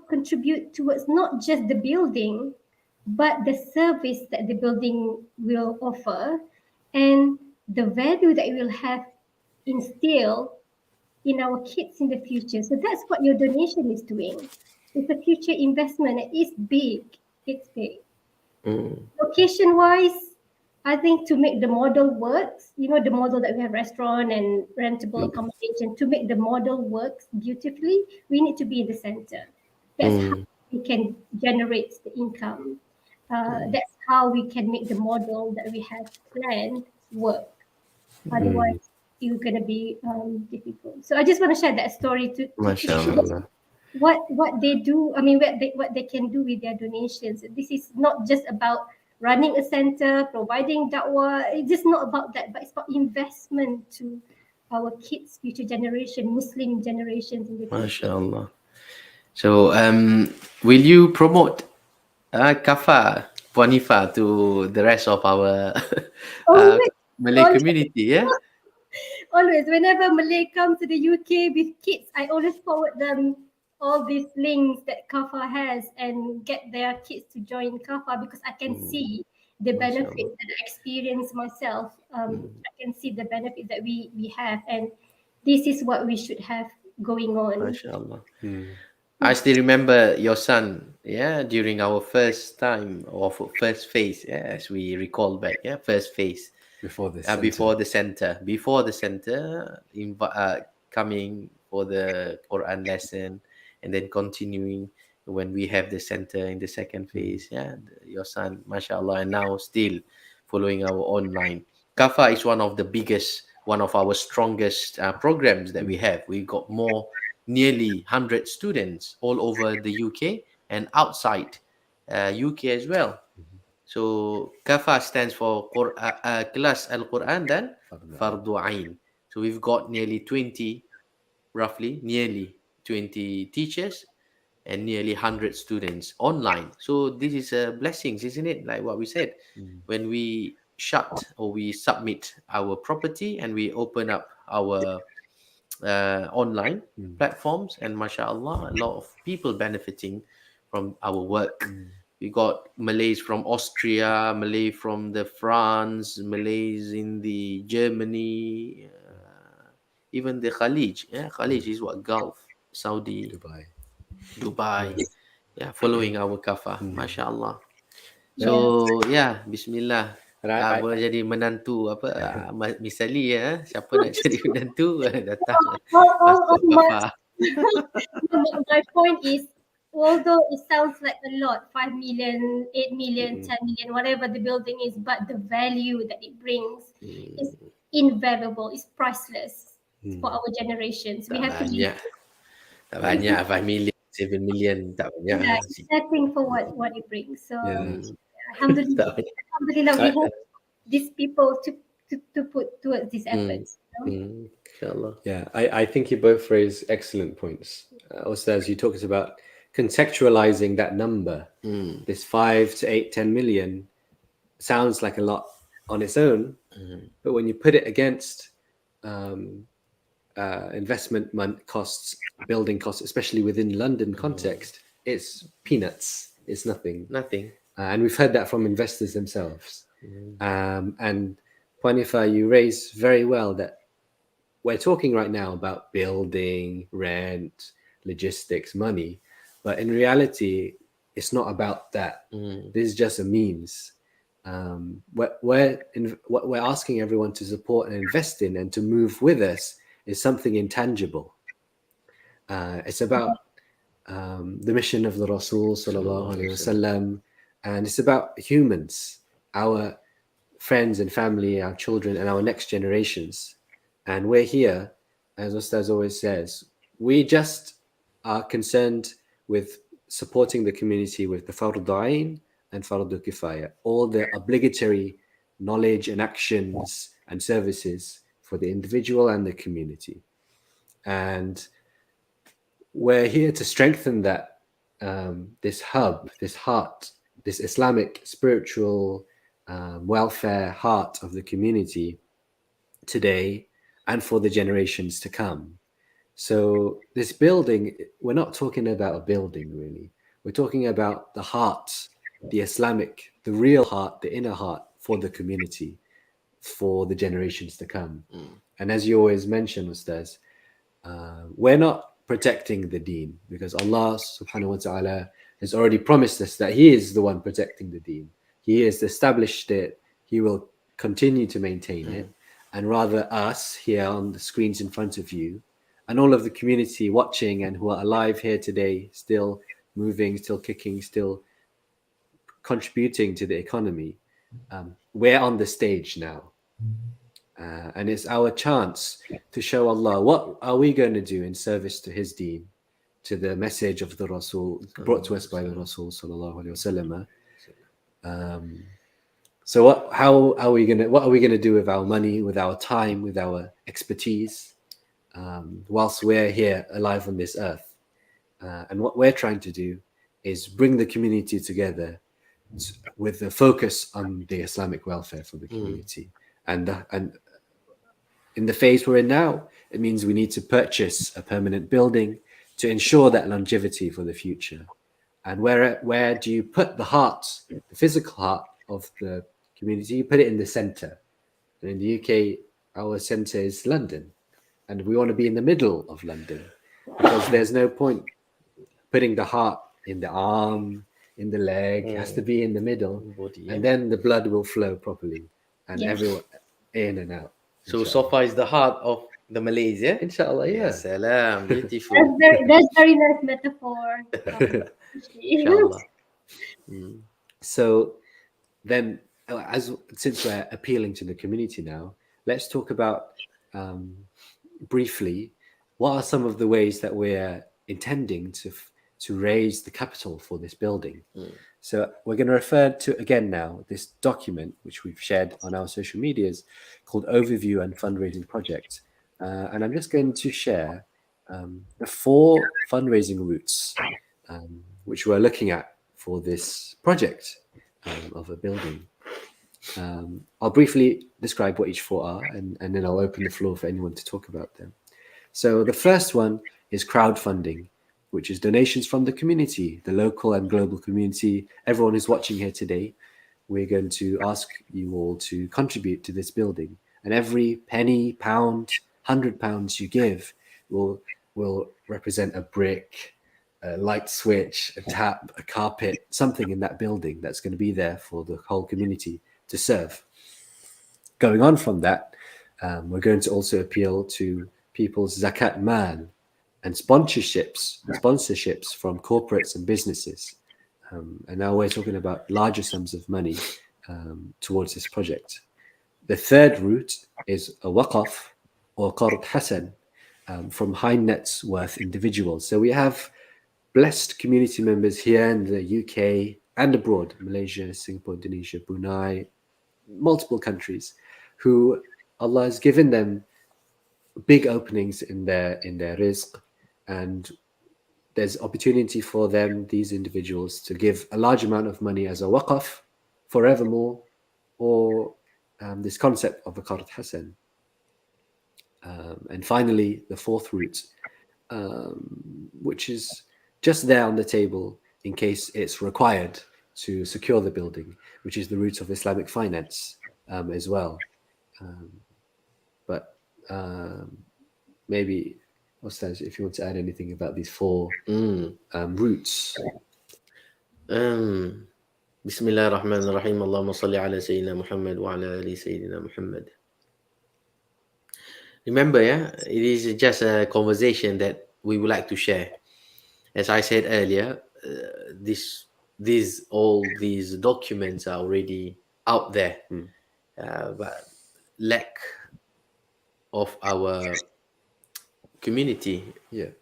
contribute towards not just the building, but the service that the building will offer, and the value that it will have instilled in our kids in the future. So that's what your donation is doing. It's a future investment. It's big. It's big. Location wise, I think to make the model works, the model that we have restaurant and rentable accommodation, to make the model works beautifully, we need to be in the center. That's how we can generate the income. That's how we can make the model that we have planned work. Otherwise, it's going to be difficult. So I just want to share that story to show what they do. I mean, what they can do with their donations. This is not just about running a center, providing da'wah. It's just not about that, but it's about investment to our kids, future generation, Muslim generations in the future. MashaAllah. So, will you promote Kafar Puanifa to the rest of our Malay Always. community? Yeah. Always, whenever Malay come to the UK with kids, I always forward them all these links that Kafar has and get their kids to join Kafar, because I can see the benefits that I experience myself. I can see the benefit that we have, and this is what we should have going on. MashaAllah. I still remember your son, during our first time or first phase, as we recall back, first phase. Before the center, coming for the Quran lesson, and then continuing when we have the center in the second phase. Your son, mashallah, and now still following our online. Kafa is one of the biggest, one of our strongest programs that we have. We got nearly 100 students all over the UK and outside UK as well. So Kafa stands for Kelas Al-Quran dan Fardu Ain. So we've got nearly 20 teachers and nearly 100 students online. So this is a blessings, isn't it? Like what we said, when we shut or we submit our property and we open up our online platforms, and mashallah, a lot of people benefiting from our work. We got Malays from Austria, Malay from the France, Malays in the Germany, even the Khalij. Khalij is what? Gulf, Saudi, Dubai. Following our Kafa, mashallah. So Bismillah. Boleh jadi menantu misali siapa nak jadi menantu datang masuk Kafa. My point is, although it sounds like a lot, 5 million, 8 million, 10 million, whatever the building is, but the value that it brings is invaluable, it's priceless for our generations. We have to be tak banyak 5 million, 7 million, tak banyak. nothing for what it brings. So alhamdulillah, we have these people to put towards these efforts. Inshallah. Yeah, I think you both raise excellent points. Also, as you talked about contextualizing that number, this 5 to 8, 10 million sounds like a lot on its own, but when you put it against investment costs, building costs, especially within London context, it's peanuts. It's nothing. And we've heard that from investors themselves. And Puanifa, you raise very well that we're talking right now about building, rent, logistics, money, but in reality, it's not about that. This is just a means. What we're asking everyone to support and invest in and to move with us is something intangible. It's about the mission of the Rasul sallallahu alaihi wasallam, and it's about humans, our friends and family, our children, and our next generations. And we're here, as Ustaz always says, we just are concerned with supporting the community with the fardu ain and fardu kifaya, all the obligatory knowledge and actions and services for the individual and the community. And we're here to strengthen that, this hub, this heart, this Islamic spiritual welfare heart of the community today and for the generations to come. So this building, we're not talking about a building really. We're talking about the heart, the Islamic, the real heart, the inner heart for the community, for the generations to come. And as you always mention, Ustaz, we're not protecting the Deen because Allah subhanahu wa ta'ala has already promised us that He is the one protecting the Deen. He has established it. He will continue to maintain it. And rather us here on the screens in front of you and all of the community watching and who are alive here today, still moving, still kicking, still contributing to the economy, we're on the stage now. And it's our chance to show Allah what are we going to do in service to His Deen, to the message of the Rasul brought to us by the Rasul sallallahu alaihi wasallam. So what are we gonna do with our money, with our time, with our expertise, whilst we're here alive on this earth? And what we're trying to do is bring the community together with the focus on the Islamic welfare for the community. And in the phase we're in now, it means we need to purchase a permanent building to ensure that longevity for the future. And where do you put the heart, the physical heart of the community? You put it in the center. And in the UK, our center is London. And we want to be in the middle of London because there's no point putting the heart in the arm, in the leg. It has to be in the middle. And then the blood will flow properly and everyone in and out. So Suffa is the heart of the Malays, yeah? Inshallah, yeah. Salam, beautiful. That's very nice metaphor. Inshallah. So then, since we're appealing to the community now, let's talk about briefly what are some of the ways that we're intending to raise the capital for this building. So we're going to refer to again now this document which we've shared on our social medias called Overview and Fundraising Project, and I'm just going to share the 4 fundraising routes which we're looking at for this project of a building. I'll briefly describe what each 4 are, and then I'll open the floor for anyone to talk about them. So the first one is crowdfunding, which is donations from the community, the local and global community, everyone who's watching here today. We're going to ask you all to contribute to this building. And every penny, pound, £100 you give will represent a brick, a light switch, a tap, a carpet, something in that building that's going to be there for the whole community to serve. Going on from that, we're going to also appeal to people's Zakat Maal and sponsorships from corporates and businesses. And now we're talking about larger sums of money towards this project. The third route is a waqaf or qard hasan from high net worth individuals. So we have blessed community members here in the UK and abroad, Malaysia, Singapore, Indonesia, Brunei, multiple countries, who Allah has given them big openings in their rizq, and there's opportunity for them, these individuals, to give a large amount of money as a waqaf forevermore, or this concept of a qard hasan. And finally, the fourth route, which is just there on the table in case it's required to secure the building, which is the route of Islamic finance as well. But maybe, Ustaz, if you want to add anything about these four Mm. roots. Bismillahirrahmanirrahim. Allahumma salli ala Sayyidina Muhammad wa ala ali Sayyidina Muhammad. Remember, it is just a conversation that we would like to share. As I said earlier, all these documents are already out there, but lack of our community,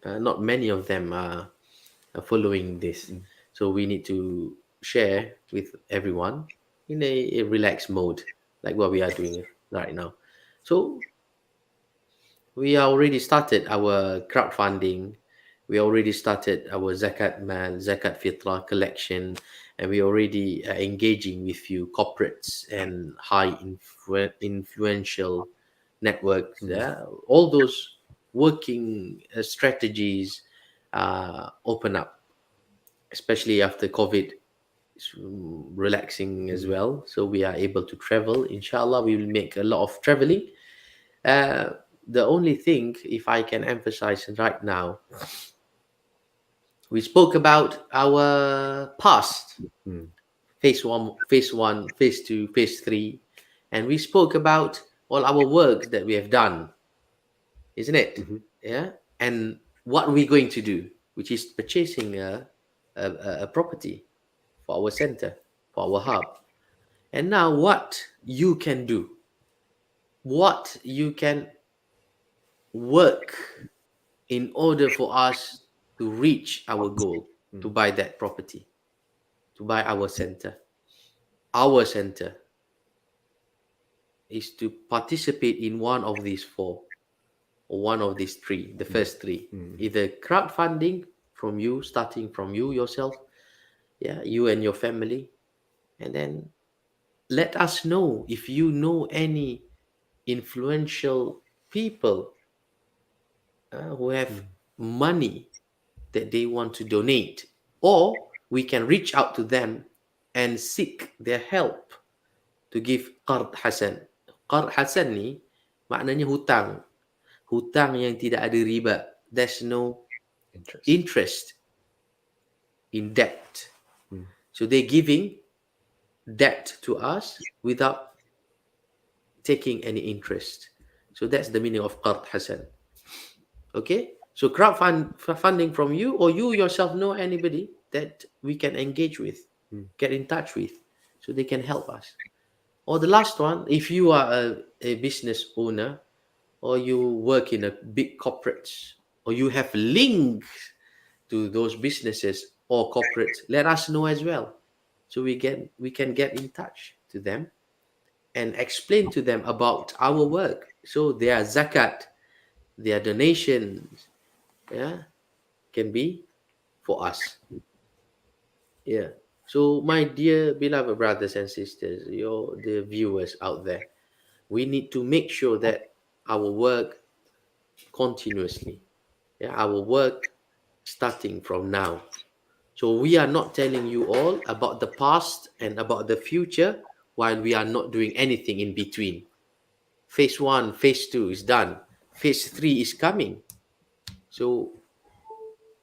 not many of them are following this. So we need to share with everyone in a relaxed mode, like what we are doing right now. So we already started our crowdfunding. We already started our Zakat Maal, Zakat Fitrah collection, and we already engaging with few corporates and high influential networks. All those working strategies open up, especially after COVID. It's relaxing as well, so we are able to travel. Inshallah, we will make a lot of traveling. The only thing, if I can emphasize right now, we spoke about our past, phase one, phase two, phase three, and we spoke about all our works that we have done, isn't it? Yeah, and what we're going to do, which is purchasing a property for our center, for our hub. And now what you can do, what you can work in order for us to reach our goal, to buy that property, to buy our center. Our center is to participate in one of these four, or one of these three, the first three. Either crowdfunding from you, starting from you yourself, you and your family, and then let us know if you know any influential people who have money that they want to donate, or we can reach out to them and seek their help to give qard hasan. Qard hasan ni maknanya hutang. Hutang yang tidak ada riba. There's no interest in debt. So they're giving debt to us without taking any interest. So that's the meaning of qard hasan. Okay? So crowdfunding from you, or you yourself know anybody that we can engage with, get in touch with, so they can help us. Or the last one, if you are a business owner, or you work in a big corporates, or you have links to those businesses or corporates, let us know as well. So we can get in touch to them and explain to them about our work. So their zakat, their donations, can be for us. So my dear beloved brothers and sisters, the viewers out there, we need to make sure that our work continuously, our work starting from now. So we are not telling you all about the past and about the future while we are not doing anything in between. Phase 1, phase 2 is done. Phase 3 is coming. So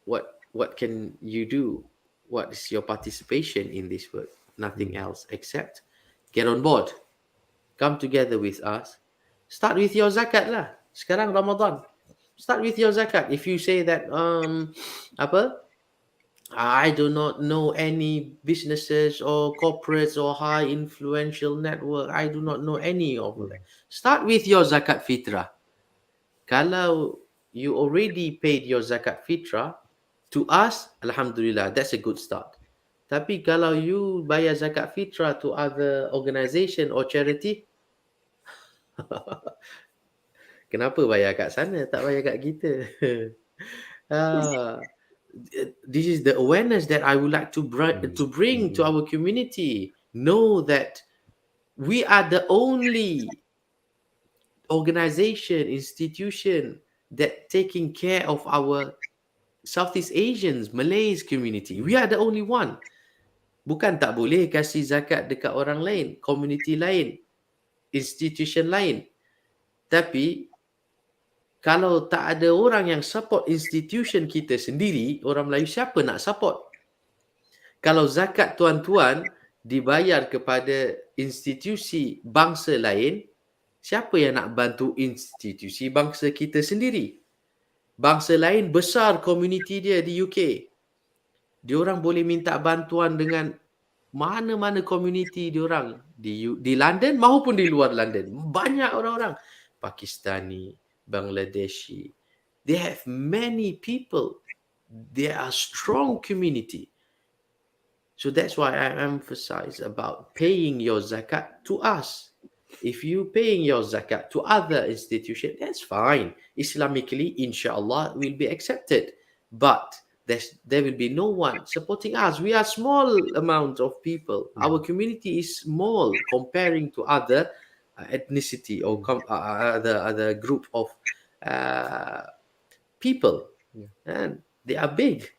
what can you do? What is your participation in this work? Nothing else except get on board. Come together with us. Start with your zakat lah. Sekarang Ramadan. Start with your zakat. If you say that I do not know any businesses or corporates or high influential network, I do not know any of them. Start with your zakat fitrah. Kalau you already paid your zakat fitrah to us, alhamdulillah, that's a good start. Tapi kalau you bayar zakat fitrah to other organisation or charity, kenapa bayar kat sana, tak bayar kat kita? This is the awareness that I would like to bring to our community. Know that we are the only organization, institution that taking care of our Southeast Asians, Malays community. We are the only one. Bukan tak boleh kasih zakat dekat orang lain, community lain, institution lain. Tapi Kalau tak ada orang yang support institution kita sendiri, orang Melayu siapa nak support? Kalau zakat tuan-tuan dibayar kepada institusi bangsa lain, siapa yang nak bantu institusi bangsa kita sendiri? Bangsa lain besar komuniti dia di UK. Diorang boleh minta bantuan dengan mana-mana komuniti diorang di London maupun di luar London. Banyak orang-orang Pakistani, Bangladeshi. They have many people. They are strong community. So that's why I emphasize about paying your zakat to us. If you paying your zakat to other institutions, that's fine. Islamically, inshallah, will be accepted. But there will be no one supporting us. We are small amount of people. Our community is small comparing to other ethnicity or other group of people. And they are big.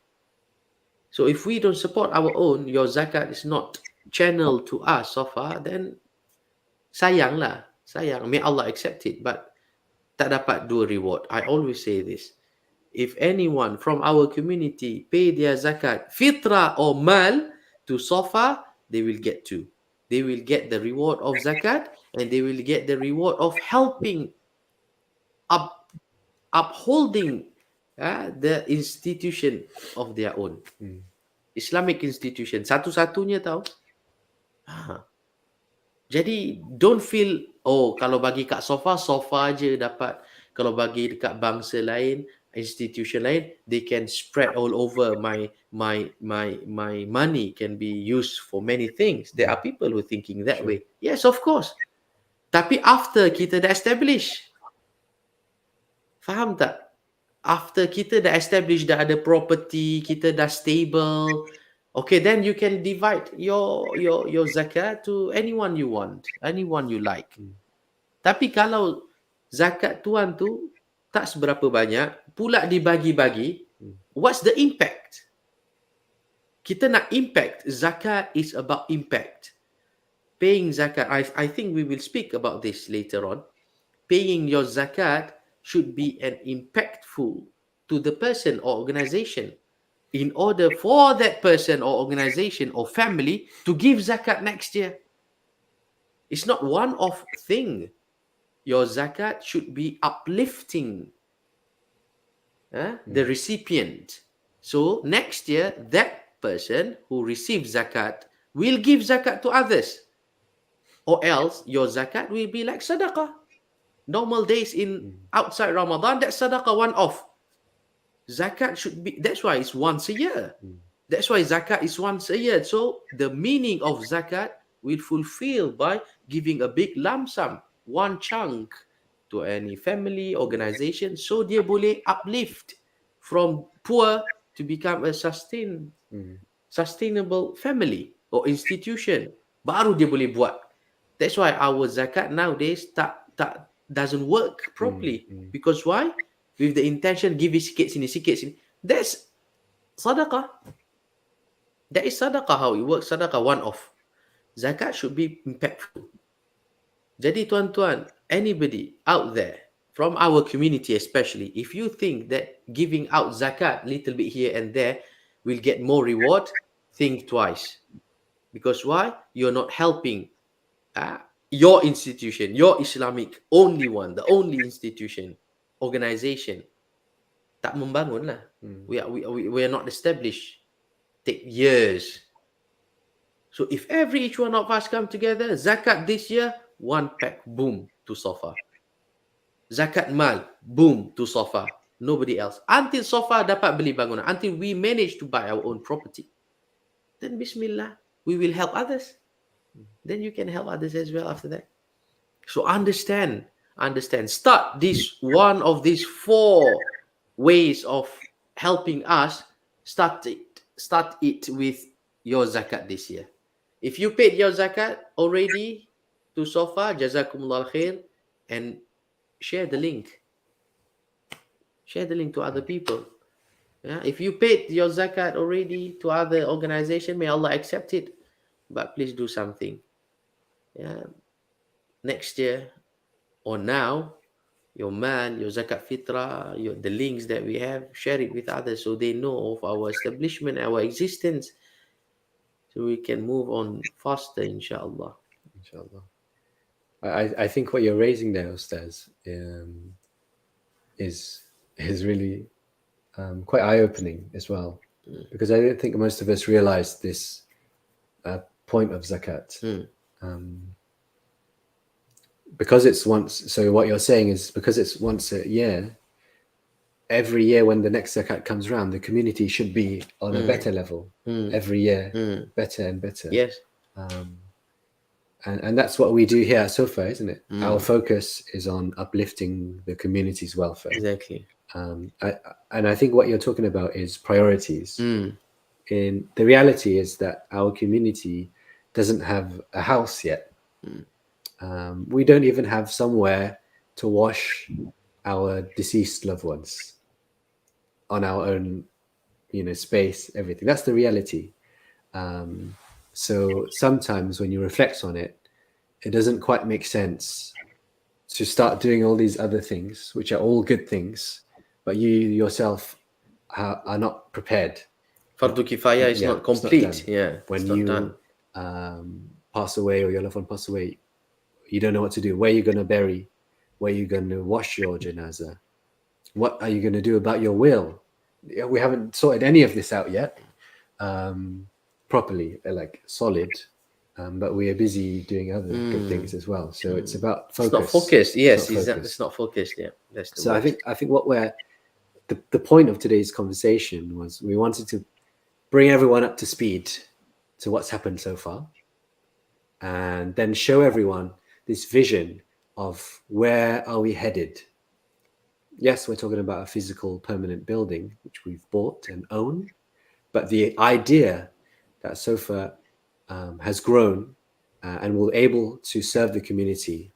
So if we don't support our own, your zakat is not channeled to us so far, then sayang. May Allah accept it. But tak dapat dua reward. I always say this. If anyone from our community pay their zakat, fitrah or mal to Suffa, they will get two. They will get the reward of zakat and they will get the reward of helping upholding the institution of their own. Islamic institution. Satu-satunya tahu. Jadi don't feel, oh kalau bagi kat sofa je dapat. Kalau bagi dekat bangsa lain, institution lain, they can spread all over. My money can be used for many things. There are people who are thinking that way. Yes, of course. Tapi after kita dah establish. Faham tak? After kita dah establish, dah ada property, kita dah stable, okay, then you can divide your zakat to anyone you want, anyone you like. Tapi kalau zakat tuan tu tak seberapa banyak, pula dibagi-bagi, what's the impact? Kita nak impact. Zakat is about impact. Paying zakat, I think we will speak about this later on. Paying your zakat should be an impactful to the person or organization in order for that person or organization or family to give zakat next year. It's not one-off thing. Your zakat should be uplifting the recipient. So next year, that person who receives zakat will give zakat to others. Or else your zakat will be like sadaqah. Normal days in outside Ramadan, that's sadaqah one-off. Zakat should be, that's why it's once a year. That's why zakat is once a year. So the meaning of zakat will fulfill by giving a big lump sum, one chunk to any family, organization, so dia boleh uplift from poor to become a sustainable family or institution. Baru dia boleh buat. That's why our zakat nowadays doesn't work properly. Because why? With the intention, give sikit sini. That's sadaqah. That is sadaqah how it works. Sadaqah one-off. Zakat should be impactful. Jadi tuan-tuan, anybody out there, from our community especially, if you think that giving out zakat little bit here and there will get more reward, think twice. Because why? You're not helping your institution, your Islamic only one, the only institution, organization. Tak membangun lah. We are not established. Take years. So if each one of us come together, zakat this year, one pack, boom, to Suffa. Zakat Maal, boom, to Suffa. Nobody else. Until Suffa dapat beli bangunan. Until we manage to buy our own property. Then Bismillah, we will help others. Then you can help others as well after that. So understand. Start one of these 4 ways of helping us. Start it with your zakat this year. If you paid your zakat already to Suffa, jazakumullah khair, and share the link. Share the link to other people. Yeah? If you paid your zakat already to other organization, may Allah accept it. But please do something. Yeah. Next year or now, your mal, your Zakat Fitrah, the links that we have, share it with others so they know of our establishment, our existence, so we can move on faster, inshallah. Inshallah. I think what you're raising there, Ustaz, is really quite eye-opening as well, because I don't think most of us realize this point of zakat. Because it's once, so what you're saying is because it's once a year, every year when the next zakat comes around, the community should be on a better level every year, better and better. Yes. And that's what we do here at Suffa, isn't it? Our focus is on uplifting the community's welfare. Exactly. And I think what you're talking about is priorities. In the reality is that our community doesn't have a house yet. We don't even have somewhere to wash our deceased loved ones on our own, space, everything. That's the reality. So sometimes when you reflect on it, it doesn't quite make sense to start doing all these other things, which are all good things, but you yourself are not prepared. Fardu Kifaya is not complete. When you pass away or your loved one pass away, you don't know what to do. Where are you going to bury? Where are you going to wash your janazah? What are you going to do about your will? We haven't sorted any of this out yet properly, like solid. But we are busy doing other good things as well. So it's about focus. It's not focused. Yes, it's not focused. Yeah, that's the word. I think what the point of today's conversation was we wanted to bring everyone up to speed to what's happened so far, and then show everyone this vision of where are we headed. Yes, we're talking about a physical permanent building which we've bought and own, but the idea that Suffa has grown and will able to serve the community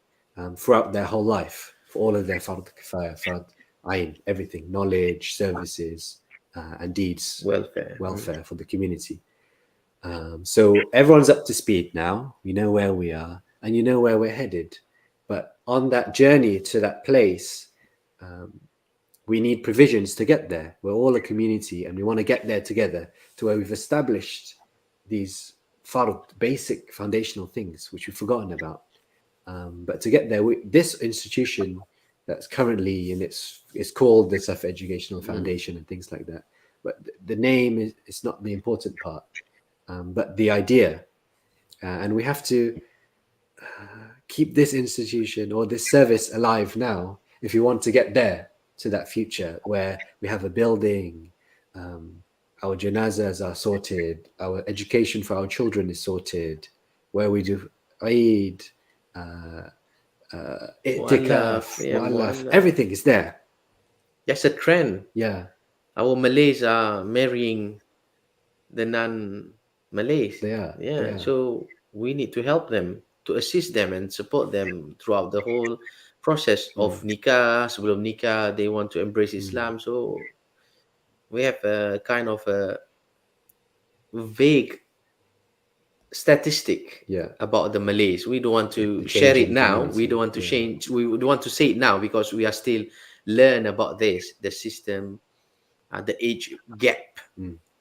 throughout their whole life, for all of their fard kifaya, fard ayn, everything, knowledge, services, and deeds, welfare for the community. So everyone's up to speed now. We know where we are and you know where we're headed. But on that journey to that place, we need provisions to get there. We're all a community and we want to get there together to where we've established these fard, basic foundational things which we've forgotten about. But to get there, this institution that's currently it's called the Suffa Educational Foundation and things like that. But the name is not the important part, but the idea. And we have to keep this institution or this service alive now if you want to get there to that future where we have a building, our janazas are sorted, our education for our children is sorted, where we do Eid, Mu'allaf, everything is there. That's a trend. Yeah. Our Malays are marrying the non-Malays. They are. So we need to help them, to assist them and support them throughout the whole process of nikah. Sebelum nikah, they want to embrace Islam. So we have a kind of a vague statistic about the Malays. We don't want to share it now. We don't want to change. We would want to say it now because we are still learn about this, the system, the age gap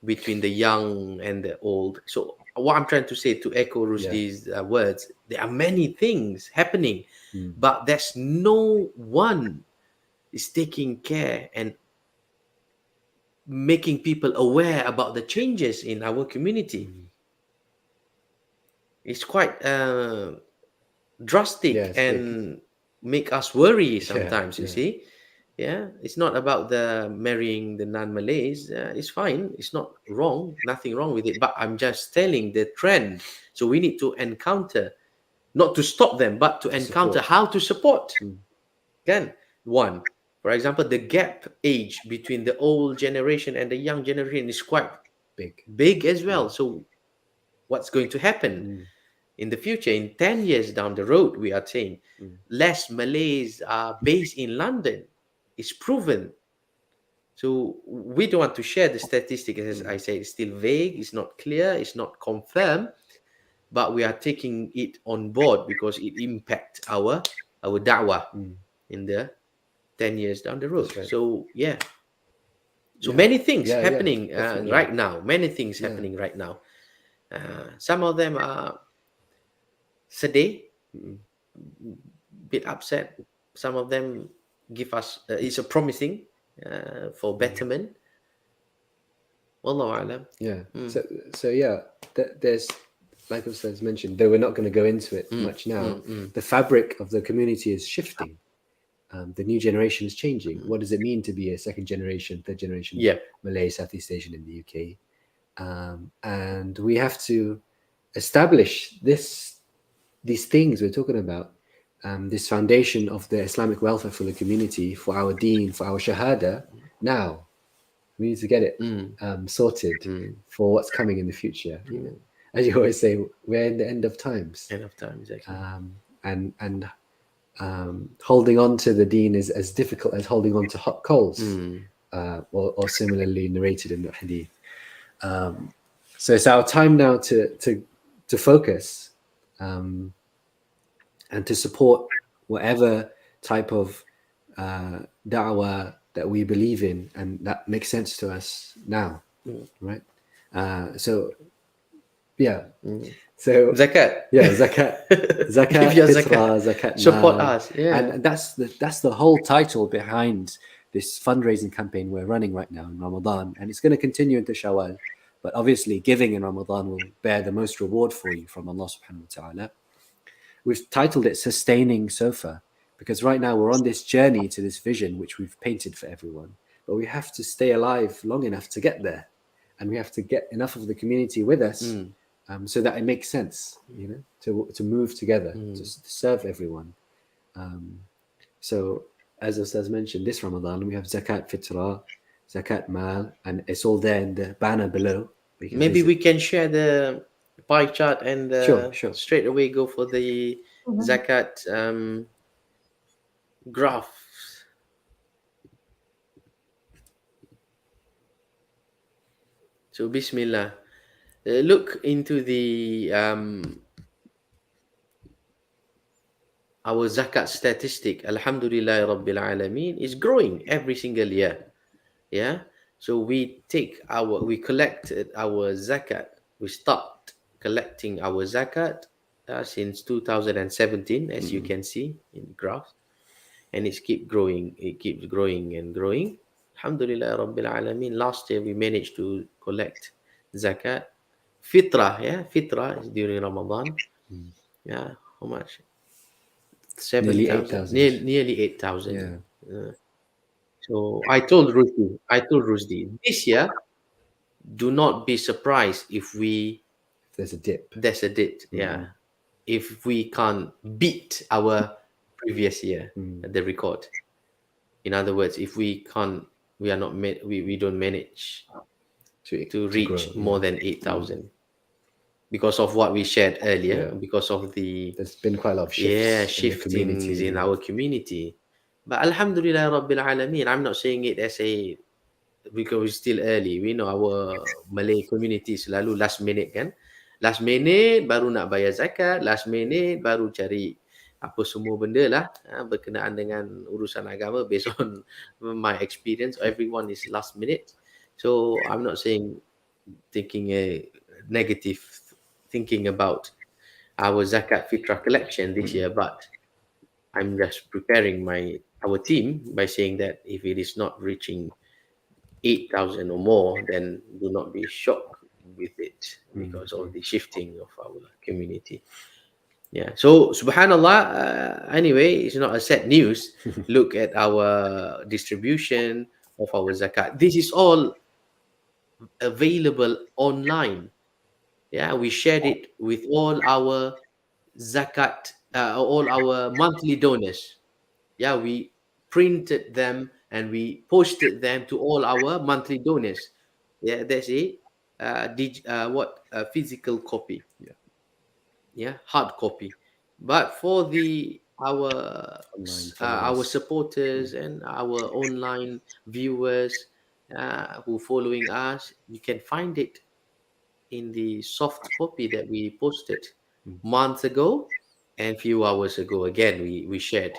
between the young and the old. So what I'm trying to say, to echo Rusdi's words, there are many things happening, but there's no one is taking care and making people aware about the changes in our community. It's quite drastic and make us worry sometimes, you see. It's not about the marrying the non-Malays. It's fine. It's not wrong. Nothing wrong with it. But I'm just telling the trend. So we need to encounter, not to stop them, but to encounter how to support. Again, one, for example, the gap age between the old generation and the young generation is quite big as well. So what's going to happen in the future, in 10 years down the road, we are saying less Malays are based in London. It's proven. So we don't want to share the statistic. As I say, it's still vague, it's not clear, it's not confirmed, but we are taking it on board because it impacts our da'wah in the 10 years down the road. That's right. So yeah, so Yeah. many things Yeah, happening definitely. right now. Many things Yeah. happening right now. Some of them are sedih, Mm. bit upset. Some of them give us it's a promising for betterment. Wallahu alam. Yeah. Mm, So yeah, there's, like Ustaz mentioned, though we're not going to go into it much now, the fabric of the community is shifting. The new generation is changing. What does it mean to be a second generation, third generation yeah. Malay, Southeast Asian in the UK? And we have to establish these things we're talking about, this foundation of the Islamic welfare for the community, for our Deen, for our Shahada. Now we need to get it sorted for what's coming in the future. You know, as you always say, we're in the end of times, End of time, exactly. and holding on to the Deen is as difficult as holding on to hot coals, or similarly narrated in the Hadith. So it's our time now to focus, and to support whatever type of da'wah that we believe in and that makes sense to us now, right? So yeah, so Zakat. yeah, zakat, Give your fitrah, zakat. zakat Support mal, us. Yeah. and that's the whole title behind this fundraising campaign we're running right now in Ramadan, and it's going to continue into Shawwal. But obviously, giving in Ramadan will bear the most reward for you from Allah subhanahu wa ta'ala. We've titled it Sustaining Suffa, because right now we're on this journey to this vision which we've painted for everyone, but we have to stay alive long enough to get there, and we have to get enough of the community with us, so that it makes sense, you know, to move together, to serve everyone. So as Ustaz mentioned, this Ramadan we have Zakat Fitrah, Zakat Maal, and it's all there in the banner below. Maybe we can share the pie chart and Sure. straight away go for the zakat graph. So Bismillah. Look into the our zakat statistic. Alhamdulillah Rabbil Alameen is growing every single year. Yeah. So we collected our zakat. We stopped collecting our zakat since 2017, as you can see in the graph, and it keeps growing. It keeps growing and growing. Alhamdulillah Rabbil Alameen. Last year we managed to collect zakat fitrah. Yeah, fitrah is during Ramadan. Yeah, how much? Nearly 7,000, 8,000. nearly 8,000. Yeah. So I told Rusdi, this year, do not be surprised if There's a dip. there's a dip. Yeah, if we can't beat our previous year the record. In other words, if we can't, we are not we don't manage to reach grow, more than 8,000 because of what we shared earlier. Yeah. Because of the There's been quite a lot of shifts in the shiftings community. in our community. But Alhamdulillah Rabbil Alameen, I'm not saying it as a because it's still early. We know our Malay community selalu last minute kan. Last minute baru nak bayar zakat, last minute baru cari apa semua benda lah berkenaan dengan urusan agama based on my experience. Everyone is last minute. So I'm not saying thinking a negative thinking about our Zakat Fitrah collection this year, but I'm just preparing our team by saying that if it is not reaching 8,000 or more, then do not be shocked with it because of the shifting of our community. Yeah. So, subhanallah, anyway, it's not a sad news. Look at our distribution of our zakat. This is all available online. Yeah, we shared it with all our zakat, all our monthly donors. Yeah, we printed them and we posted them to all our monthly donors. Yeah, that's it. Physical copy. Yeah, hard copy. But for the Online our followers. supporters and our online viewers who following us, you can find it in the soft copy that we posted months ago and few hours ago. Again, we shared.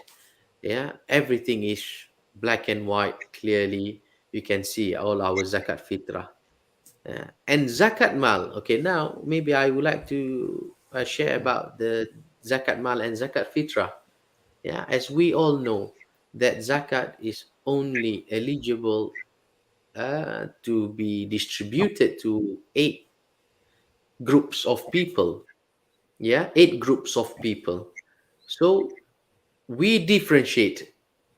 Yeah, everything is black and white, clearly. You can see all our Zakat Fitrah. And Zakat Maal. Okay, now maybe I would like to share about the Zakat Maal and Zakat Fitrah. Yeah, as we all know, that Zakat is only eligible to be distributed to eight groups of people. Yeah, eight groups of people. So we differentiate.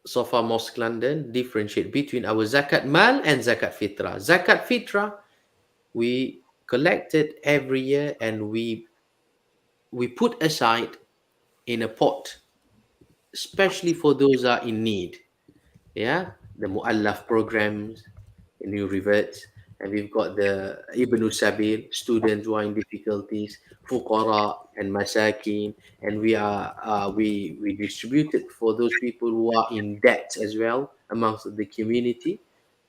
Suffa Mosque London differentiate between our Zakat Mal and Zakat Fitrah. Zakat Fitrah we collected every year, and we put aside in a pot, especially for those are in need. Yeah, the Mu'allaf programs, the new reverts, and we've got the Ibn Sabil, students who are in difficulties, Fuqara and Masakin, and we distributed for those people who are in debt as well amongst the community.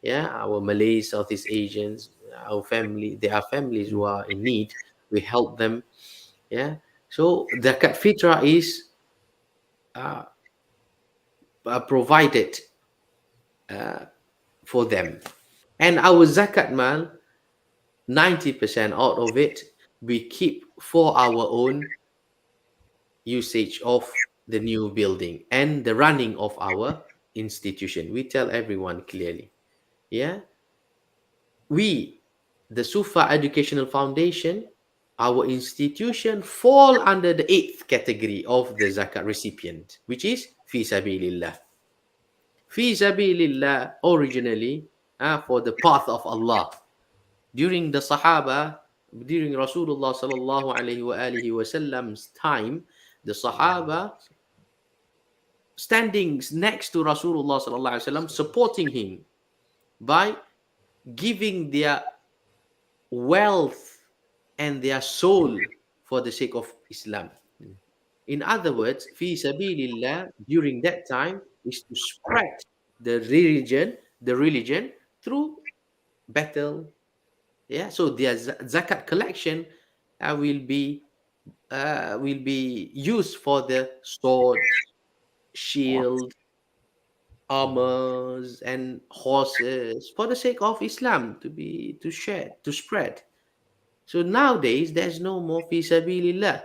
Yeah, our Malays, Southeast Asians, our family, there are families who are in need. We help them. Yeah, so the Zakat Fitrah is uh, provided for them. And our Zakat Mal, 90% out of it, we keep for our own usage of the new building and the running of our institution. We tell everyone clearly. Yeah. We, the Suffa Educational Foundation, our institution fall under the eighth category of the zakat recipient, which is fi sabilillah. Fi sabilillah originally for the path of Allah. During the Sahaba, during Rasulullah sallallahu alaihi wasallam's time, the Sahaba standing next to Rasulullah sallallahu alaihi wasallam, supporting him by giving their wealth and their soul for the sake of Islam. In other words, fi sabilillah during that time is to spread the religion through battle. Yeah, so their zakat collection will be used for the sword, shield, armors, and horses for the sake of Islam to spread. So nowadays there's no more fi sabilillah.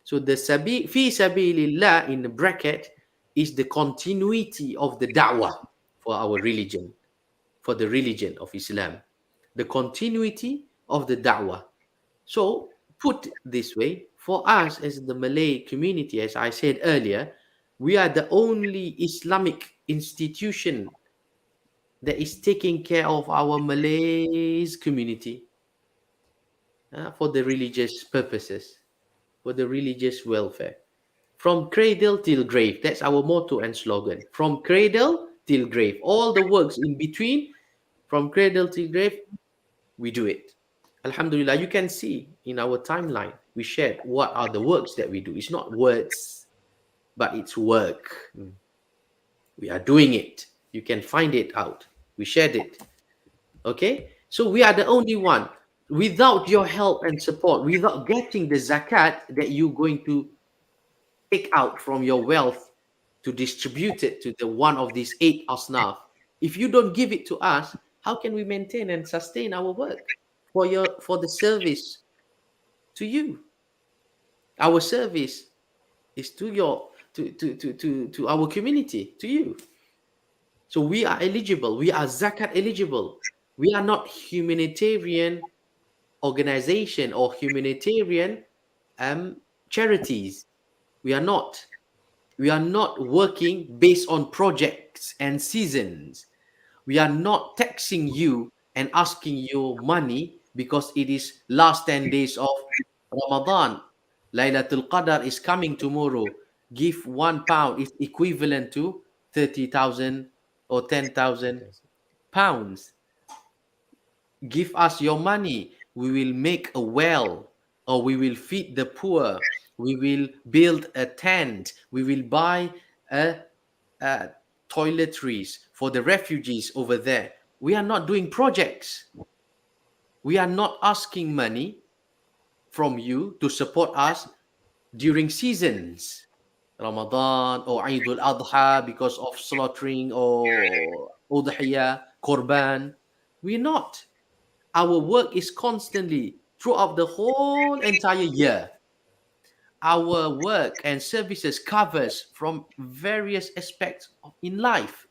So the fi sabilillah in the bracket is the continuity of the da'wah for our religion, for the religion of Islam, the continuity of the da'wah. So, put this way, for us as the Malay community, as I said earlier, we are the only Islamic institution that is taking care of our Malays community for the religious purposes, for the religious welfare. From cradle till grave, that's our motto and slogan. From cradle till grave, all the works in between, from cradle till grave, we do it. Alhamdulillah, you can see in our timeline, we shared what are the works that we do. It's not words, but it's work. We are doing it. You can find it out. We shared it. Okay? So we are the only one. Without your help and support, without getting the zakat that you're going to take out from your wealth to distribute it to the one of these eight asnaf, if you don't give it to us, how can we maintain and sustain our work for the service to you? Our service is to our community, to you. So we are eligible. We are zakat eligible. We are not humanitarian organization or humanitarian charities. We are not. We are not working based on projects and seasons. We are not taxing you and asking you money because it is last 10 days of Ramadan. Laylatul Qadr is coming tomorrow. Give £1 is equivalent to 30,000 or 10,000 pounds. Give us your money. We will make a well, or we will feed the poor. We will build a tent. We will buy toiletries for the refugees over there. We are not doing projects. We are not asking money from you to support us during seasons. Ramadan or Eidul Adha because of slaughtering or Udhiyah, Korban. We're not. Our work is constantly throughout the whole entire year. Our work and services covers from various aspects in life.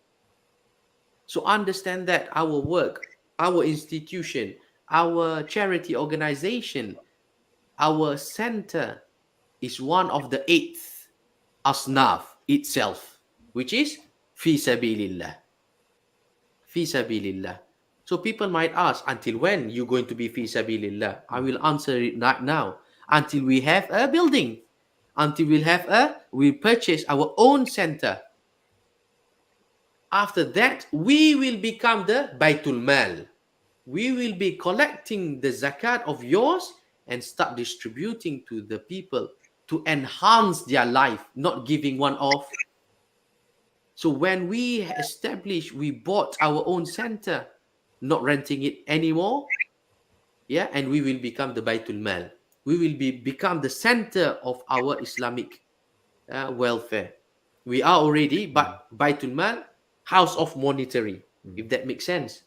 So understand that our work, our institution, our charity organization, our center is one of the eighth asnaf itself, which is fi sabilillah. Fi sabilillah. So people might ask, until when you going to be fi sabilillah? I will answer it right now. Until we have a building, until we purchase our own center. After that, we will become the Baitul Mal. We will be collecting the zakat of yours and start distributing to the people to enhance their life, not giving one off. So when we bought our own center, not renting it anymore, yeah, and we will become the Baitul Mal. We will become the center of our Islamic welfare. We are already, but Baitul Mal, house of monetary, if that makes sense.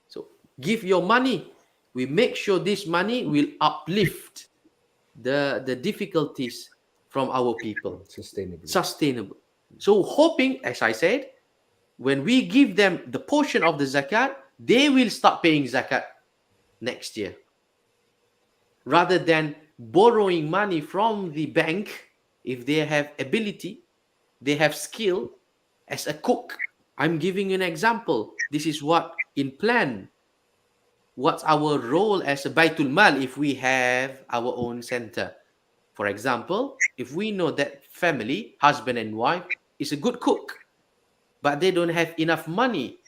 So give your money. We make sure this money will uplift the difficulties from our people. Sustainable. So hoping, as I said, when we give them the portion of the zakat, they will start paying zakat next year. Rather than borrowing money from the bank, if they have ability, they have skill as a cook. I'm giving you an example. This is what in plan. What's our role as a Baitul Mal if we have our own center? For example, if we know that family, husband and wife, is a good cook, but they don't have enough money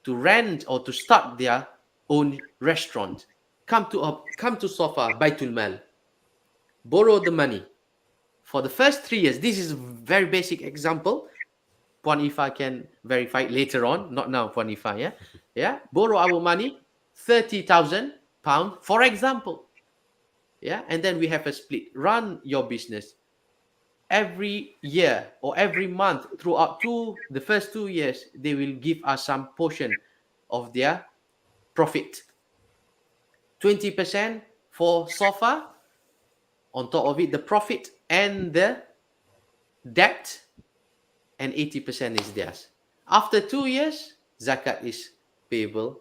to rent or to start their own restaurant, come to Suffa Baitul Mal, borrow the money for the first 3 years. This is a very basic example. Puan Ifa can verify later on, not now, Puan Ifa, yeah. Borrow our money, £30,000, for example. Yeah, and then we have a split. Run your business every year or every month throughout the first 2 years. They will give us some portion of their profit. 20% for Suffa. On top of it, the profit and the debt, and 80% is theirs. After 2 years, zakat is payable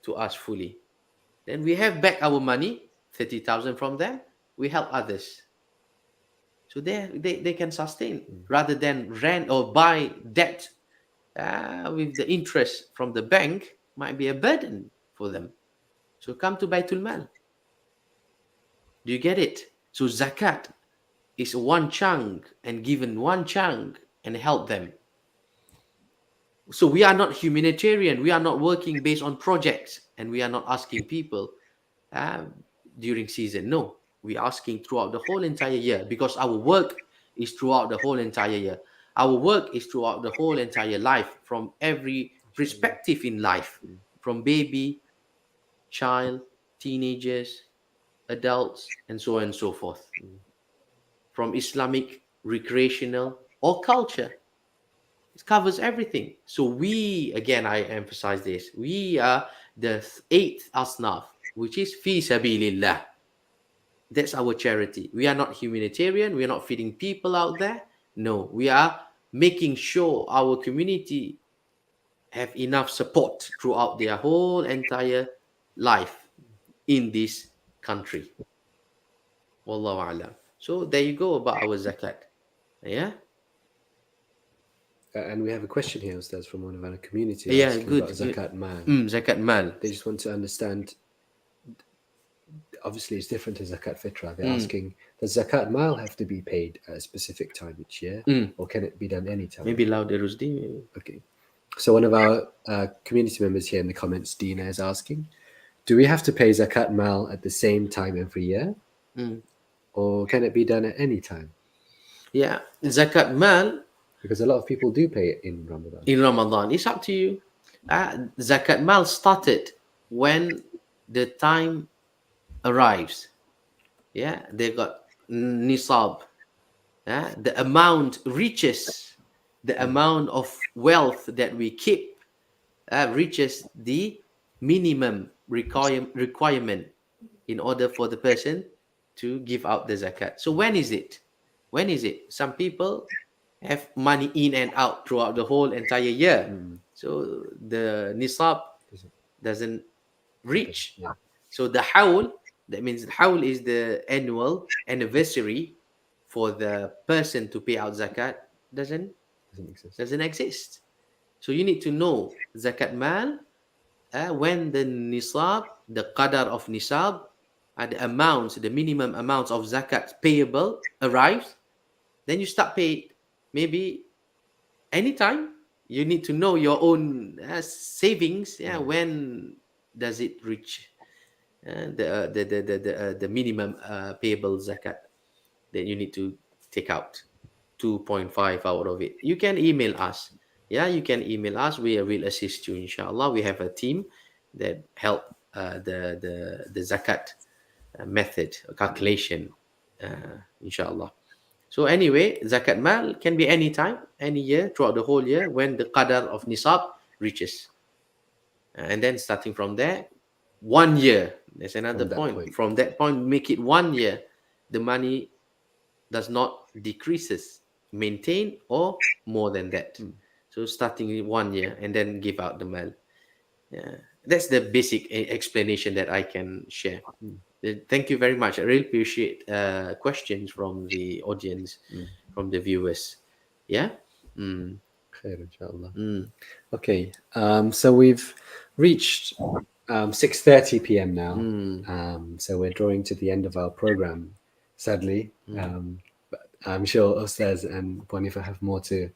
to us fully. Then we have back our money, 30,000 from them. We help others. So they can sustain rather than rent or buy debt with the interest from the bank might be a burden for them. So come to Baitul Mal. Do you get it? So zakat is one chunk and given one chunk and help them. So we are not humanitarian. We are not working based on projects, and we are not asking people during season. No, we're asking throughout the whole entire year, because our work is throughout the whole entire year. Our work is throughout the whole entire life, from every perspective in life, from baby, child, teenagers, adults, and so on and so forth. From Islamic, recreational, or culture. It covers everything. So we, again, I emphasize this, we are the 8th asnaf, which is fi sabilillah. That's our charity. We are not humanitarian. We are not feeding people out there. No, we are making sure our community have enough support throughout their whole entire life in this country. Wallahu a'lam. So there you go about our zakat. Yeah. And we have a question here, Ustaz, from one of our community Yeah, good. about Zakat Maal. Zakat Maal. They just want to understand, obviously it's different to Zakat Fitrah. They're asking, does Zakat Maal have to be paid at a specific time each year, or can it be done anytime? Maybe louder, Rusdi. Okay. So one of our community members here in the comments, Deen, is asking, do we have to pay Zakat Maal at the same time every year? Or can it be done at any time? Yeah, Zakat Maal. Because a lot of people do pay it in Ramadan. In Ramadan, it's up to you. Zakat Maal started when the time arrives. Yeah, they got nisab. the amount reaches, the amount of wealth that we keep reaches the minimum requirement in order for the person to give out the zakat. So when is it? When is it? Some people have money in and out throughout the whole entire year. So the nisab doesn't reach. Yeah, So the hawl, that means the hawl is the annual anniversary for the person to pay out zakat, doesn't doesn't exist. doesn't exist. So you need to know zakat mal, when the nisab, the qadar of nisab, the amounts, the minimum amounts of zakat payable arrives, then you start paying. Maybe anytime you need to know your own savings. Yeah, when does it reach the minimum payable zakat that you need to take out 2.5 out of it? You can email us. Yeah, you can email us. We will assist you, inshallah. We have a team that help the zakat method calculation, inshallah. So anyway, zakat mal can be any time, any year, throughout the whole year, when the qadar of nisab reaches. And then starting from there, 1 year. There's another From that point. point. From that point, make it 1 year. The money does not decreases, maintain or more than that. So starting in 1 year and then give out the mal. Yeah, that's the basic explanation that I can share. Thank you very much. I really appreciate questions from the audience, from the viewers. Yeah. Khair, inshallah. Mm. Okay, so we've reached 6:30 p.m. now. So we're drawing to the end of our program, sadly. But I'm sure Ustaz and Bonifa have more to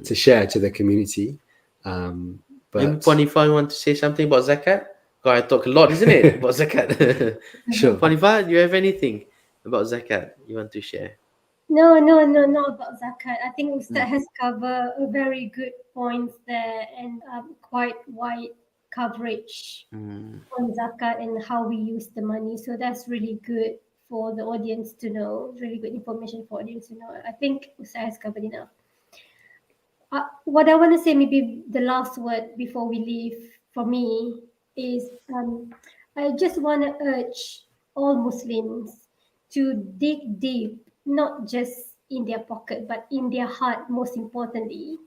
share to the community. Maybe But Ponifa, you want to say something about zakat? God, I talk a lot, isn't it, about zakat? sure. Ponifa, do you have anything about zakat you want to share? No, not about zakat. I think Ustaz has covered a very good points there and quite wide coverage on zakat and how we use the money. So that's really good for the audience to know. Really good information for audience to know. I think Ustaz has covered enough. What I want to say, maybe the last word before we leave for me is I just want to urge all Muslims to dig deep, not just in their pocket, but in their heart, most importantly,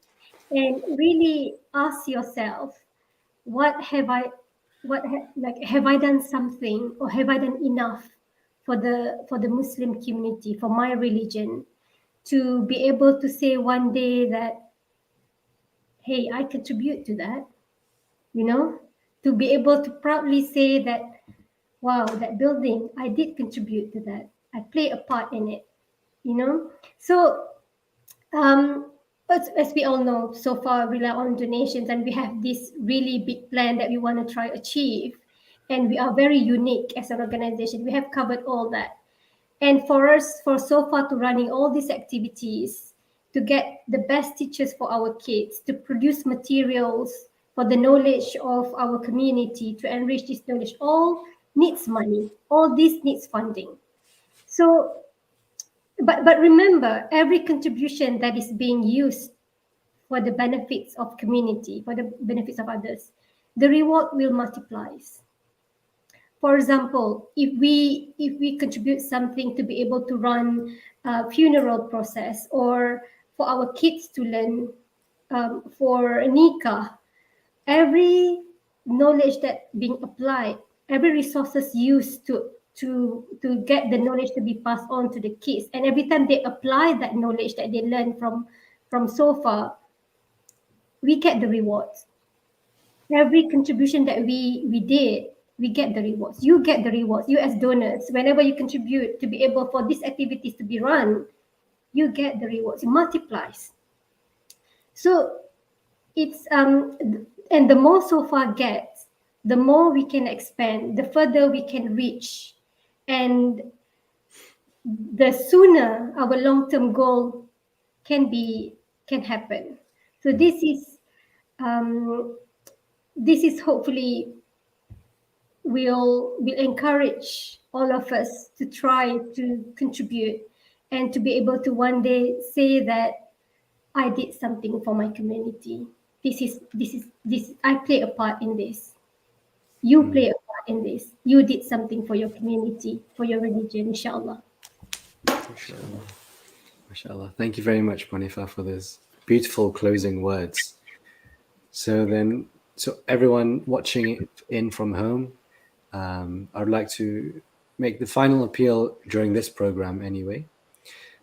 and really ask yourself, what have I, have I done something or have I done enough for the Muslim community, for my religion, to be able to say one day that, hey, I contribute to that, to be able to proudly say that, wow, that building, I did contribute to that. I play a part in it. So, as we all know, so far we rely on donations and we have this really big plan that we want to try achieve. And we are very unique as an organization. We have covered all that. And for us, for so far to running all these activities, to get the best teachers for our kids, to produce materials for the knowledge of our community, to enrich this knowledge, all needs money. All this needs funding. So, but remember, every contribution that is being used for the benefits of community, for the benefits of others, the reward will multiply. For example, if we contribute something to be able to run a funeral process, or for our kids to learn for nikah, every knowledge that being applied, every resources used to get the knowledge to be passed on to the kids, and every time they apply that knowledge that they learn from so far, we get the rewards. Every contribution that we did, we get the rewards. You get the rewards. You as donors, whenever you contribute to be able for these activities to be run, you get the rewards. It multiplies. So it's and the more so far gets, the more we can expand, the further we can reach, and the sooner our long-term goal can happen. So this is hopefully will encourage all of us to try to contribute and to be able to one day say that I did something for my community. This I play a part in this. You play a part in this. You did something for your community, for your religion, inshallah. Inshallah. MashaAllah. Thank you very much, Bonifa, for those beautiful closing words. So everyone watching it in from home, I would like to make the final appeal during this program anyway,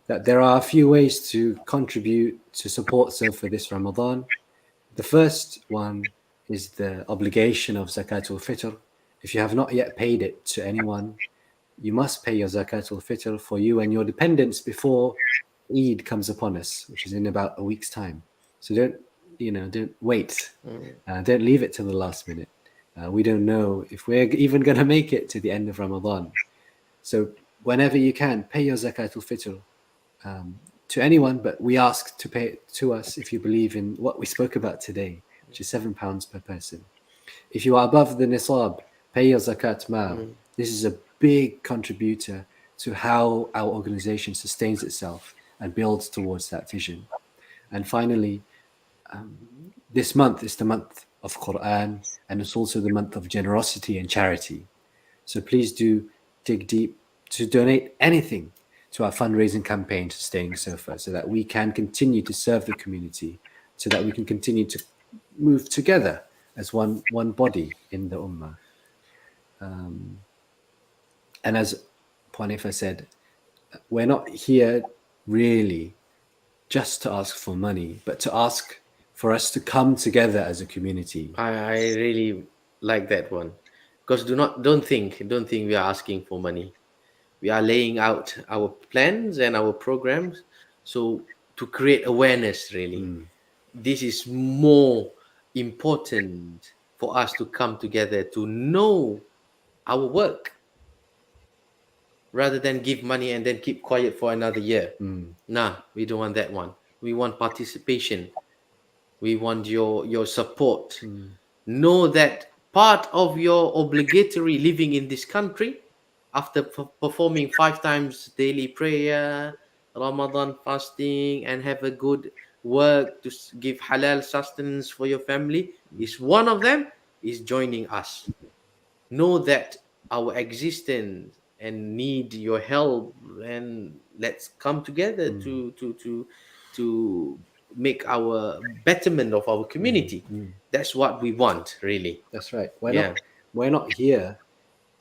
that there are a few ways to contribute to support Suffa this Ramadan. The first one is the obligation of Zakatul Fitr. If you have not yet paid it to anyone, you must pay your Zakatul Fitr for you and your dependents before Eid comes upon us, which is in about a week's time. So don't wait. Don't leave it till the last minute. We don't know if we're even going to make it to the end of Ramadan. So whenever you can, pay your Zakatul Fitr to anyone, but we ask to pay it to us if you believe in what we spoke about today, which is £7 per person. If you are above the nisab, pay your Zakat Maal. This is a big contributor to how our organization sustains itself and builds towards that vision. And finally, this month is the month of Quran, and it's also the month of generosity and charity. So please do dig deep to donate anything to our fundraising campaign, Sustaining Suffa, so that we can continue to serve the community, so that we can continue to move together as one body in the Ummah. And as Puanifa said, we're not here really just to ask for money, but to ask for us to come together as a community. I really like that one, because don't think we are asking for money. We are laying out our plans and our programs, so to create awareness. Really, this is more important for us to come together to know our work, rather than give money and then keep quiet for another year. Nah, we don't want that one. We want participation. We want your support. Know that part of your obligatory living in this country, after performing 5 times daily prayer, Ramadan fasting, and have a good work to give halal sustenance for your family, is one of them is joining us. Know that our existence and need your help, and let's come together to make our betterment of our community. That's what we want, really. That's right. We're not here.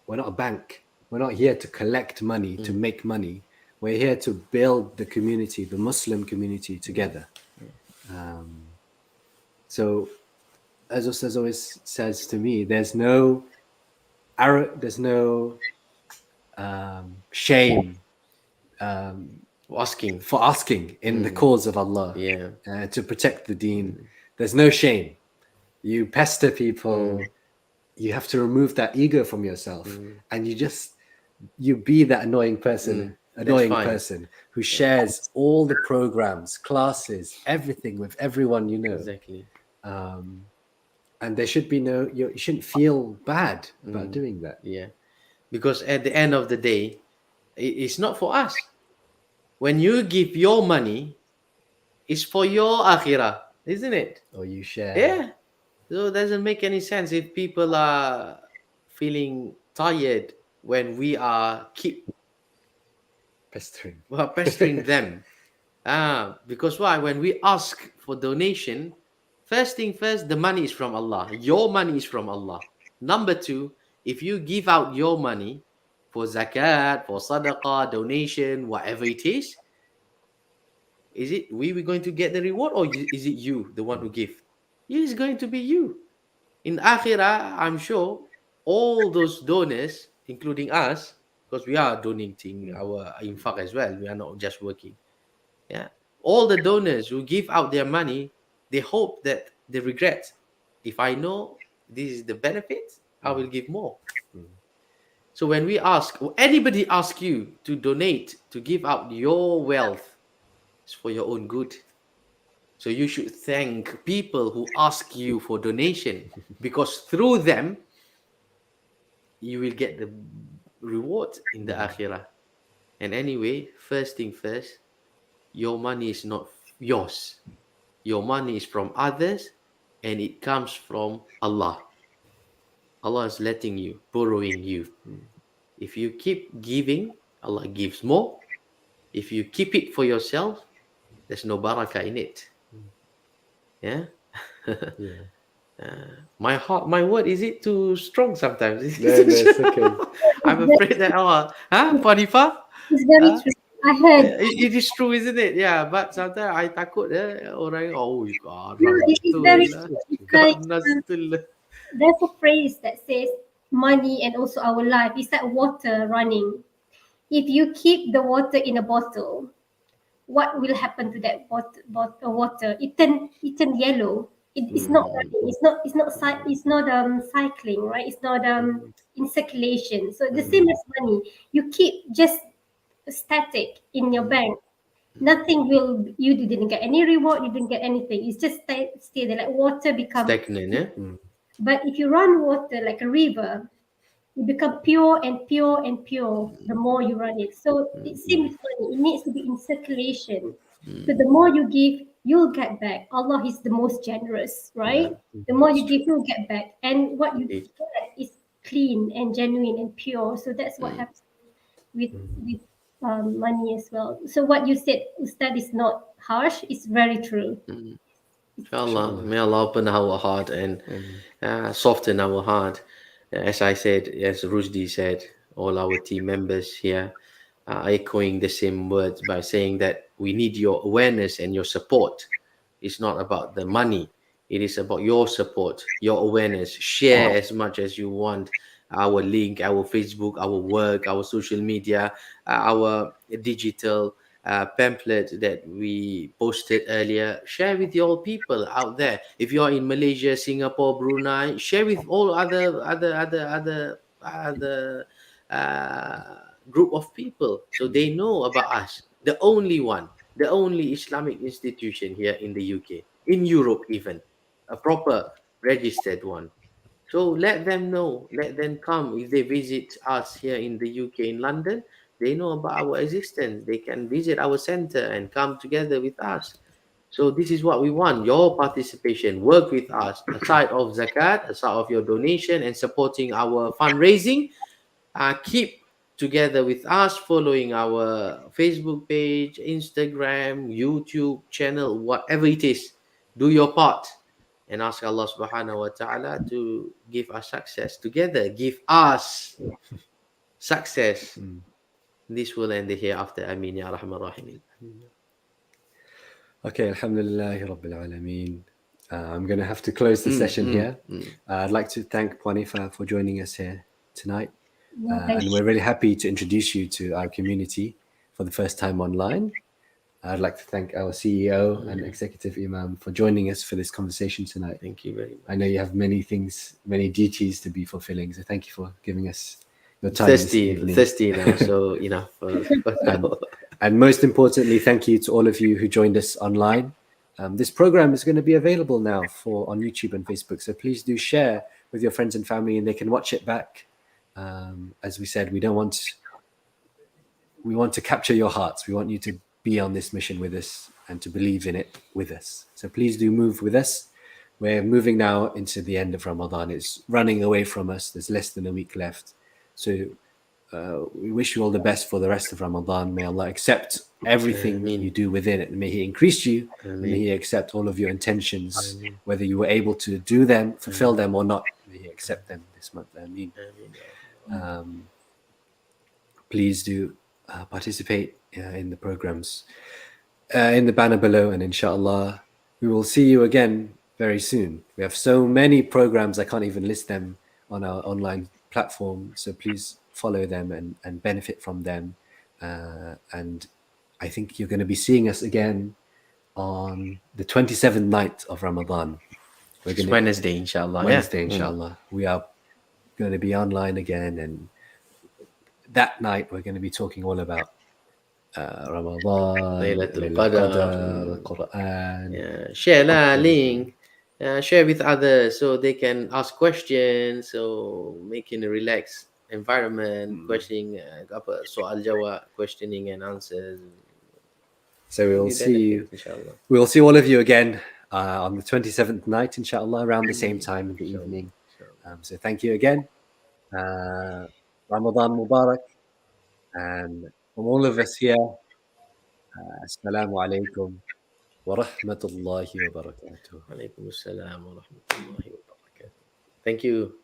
We're not a bank. We're not here to collect money, to make money. We're here to build the community, the Muslim community, together. So, as Ustaz always says to me, there's no shame for asking in the cause of Allah, to protect the Deen. There's no shame. You pester people. You have to remove that ego from yourself, and you be that annoying person who shares all the programs, classes, everything with everyone you know. Exactly. And there should be you shouldn't feel bad about doing that. Yeah, because at the end of the day, it's not for us. When you give your money, it's for your akhirah, isn't it? Or you share. Yeah. So it doesn't make any sense if people are feeling tired when we are keep pestering them. Because why? When we ask for donation, first thing first, the money is from Allah. Your money is from Allah. Number 2, if you give out your money for zakat, for sadaqah, donation, whatever it is it we going to get the reward, or is it you, the one who give? It is going to be you. In akhirah, I'm sure all those donors, including us, because we are donating our infaq as well, we are not just working. Yeah, all the donors who give out their money, they hope that they regret. If I know this is the benefit, I will give more. So when we ask, or anybody ask you to donate, to give out your wealth, it's for your own good. So you should thank people who ask you for donation, because through them, you will get the reward in the akhirah. And anyway, first thing first, your money is not yours. Your money is from others, and it comes from Allah. Allah is letting you, borrowing you. If you keep giving, Allah gives more. If you keep it for yourself, there's no barakah in it. Yeah. Yeah. My heart, my word, is it too strong sometimes? No, it's okay. I'm afraid that, Panifa? It's very Huh? true. I heard. It is true, isn't it? Yeah, but sometimes I takut orang, oh, No, garang it is very betul lah. true. It's like Ganas betul lah. there's a phrase that says money and also our life is like water running. If you keep the water in a bottle, what will happen to that water? It turn yellow. It's not running. It's not cycling, right? It's not in circulation. So the same as money, you keep just static in your bank. Nothing will. You didn't get any reward. You didn't get anything. It's just stay there. Like water become. Stagnant, yeah? But if you run water like a river, it become pure and pure and pure the more you run it. So it seems money. It needs to be in circulation. So the more you give, you'll get back. Allah is the most generous, right? The more you give, you'll get back. And what you Indeed. get is clean and genuine and pure. So that's what happens with money as well. So what you said, Ustad, is not harsh. It's very true. Inshallah, may Allah open our heart and soften our heart. As I said, as Rusdi said, all our team members here are echoing the same words by saying that we need your awareness and your support. It's not about the money. It is about your support, your awareness. Share as much as you want. Our link, our Facebook, our work, our social media, our digital pamphlet that we posted earlier. Share with your people out there. If you are in Malaysia, Singapore, Brunei, share with all other group of people so they know about us. The only one, the only Islamic institution here in the UK, in Europe even, a proper registered one. So let them know, let them come. If they visit us here in the UK, in London, they know about our existence. They can visit our center and come together with us. So this is what we want, your participation. Work with us, aside of zakat, aside of your donation and supporting our fundraising. Keep together with us, following our Facebook page, Instagram, YouTube channel, whatever it is. Do your part and ask Allah subhanahu wa ta'ala to give us success together. Give us success this world and the hereafter. Ameen ya rahman rahimin. Okay, alhamdulillah rabbil alameen. I'm going to have to close the session here. I'd like to thank Panifa for joining us here tonight. And we're really happy to introduce you to our community for the first time online. I'd like to thank our CEO and Executive Imam for joining us for this conversation tonight. Thank you very much. I know you have many things, many duties to be fulfilling, so thank you for giving us your time this evening. Thirsty now, so enough. And most importantly, thank you to all of you who joined us online. This program is going to be available now on YouTube and Facebook, so please do share with your friends and family, and they can watch it back. As we said, we want to capture your hearts. We want you to be on this mission with us and to believe in it with us. So please do move with us. We're moving now into the end of Ramadan. It's running away from us. There's less than a week left. So we wish you all the best for the rest of Ramadan. May Allah accept everything you do within it. May He increase you. May He accept all of your intentions, whether you were able to do them, fulfill them or not. May He accept them this month. Ameen. Please do participate in the programs in the banner below, and inshallah we will see you again very soon. We have so many programs, I can't even list them on our online platform, so please follow them and benefit from them. And I think you're going to be seeing us again on the 27th night of Ramadan. It's Wednesday, inshallah. Wednesday, inshallah. We are going to be online again, and that night we're going to be talking all about Ramadan, Laylatul Qadr, Quran. Share link. Share with others so they can ask questions, so making a relaxed environment, questioning apa soal jawab, questioning and answers. So Will we'll be see benefit, you. inshallah. We'll see all of you again on the 27th night, inshallah, around the same Ameen. time in the Inshallah. evening. Inshallah. So thank you again. Ramadan Mubarak. And from all of us here, Assalamu alaikum wa rahmatullahi wa barakatuh. Alaikum assalam wa rahmatullahi wa barakatuh. Thank you.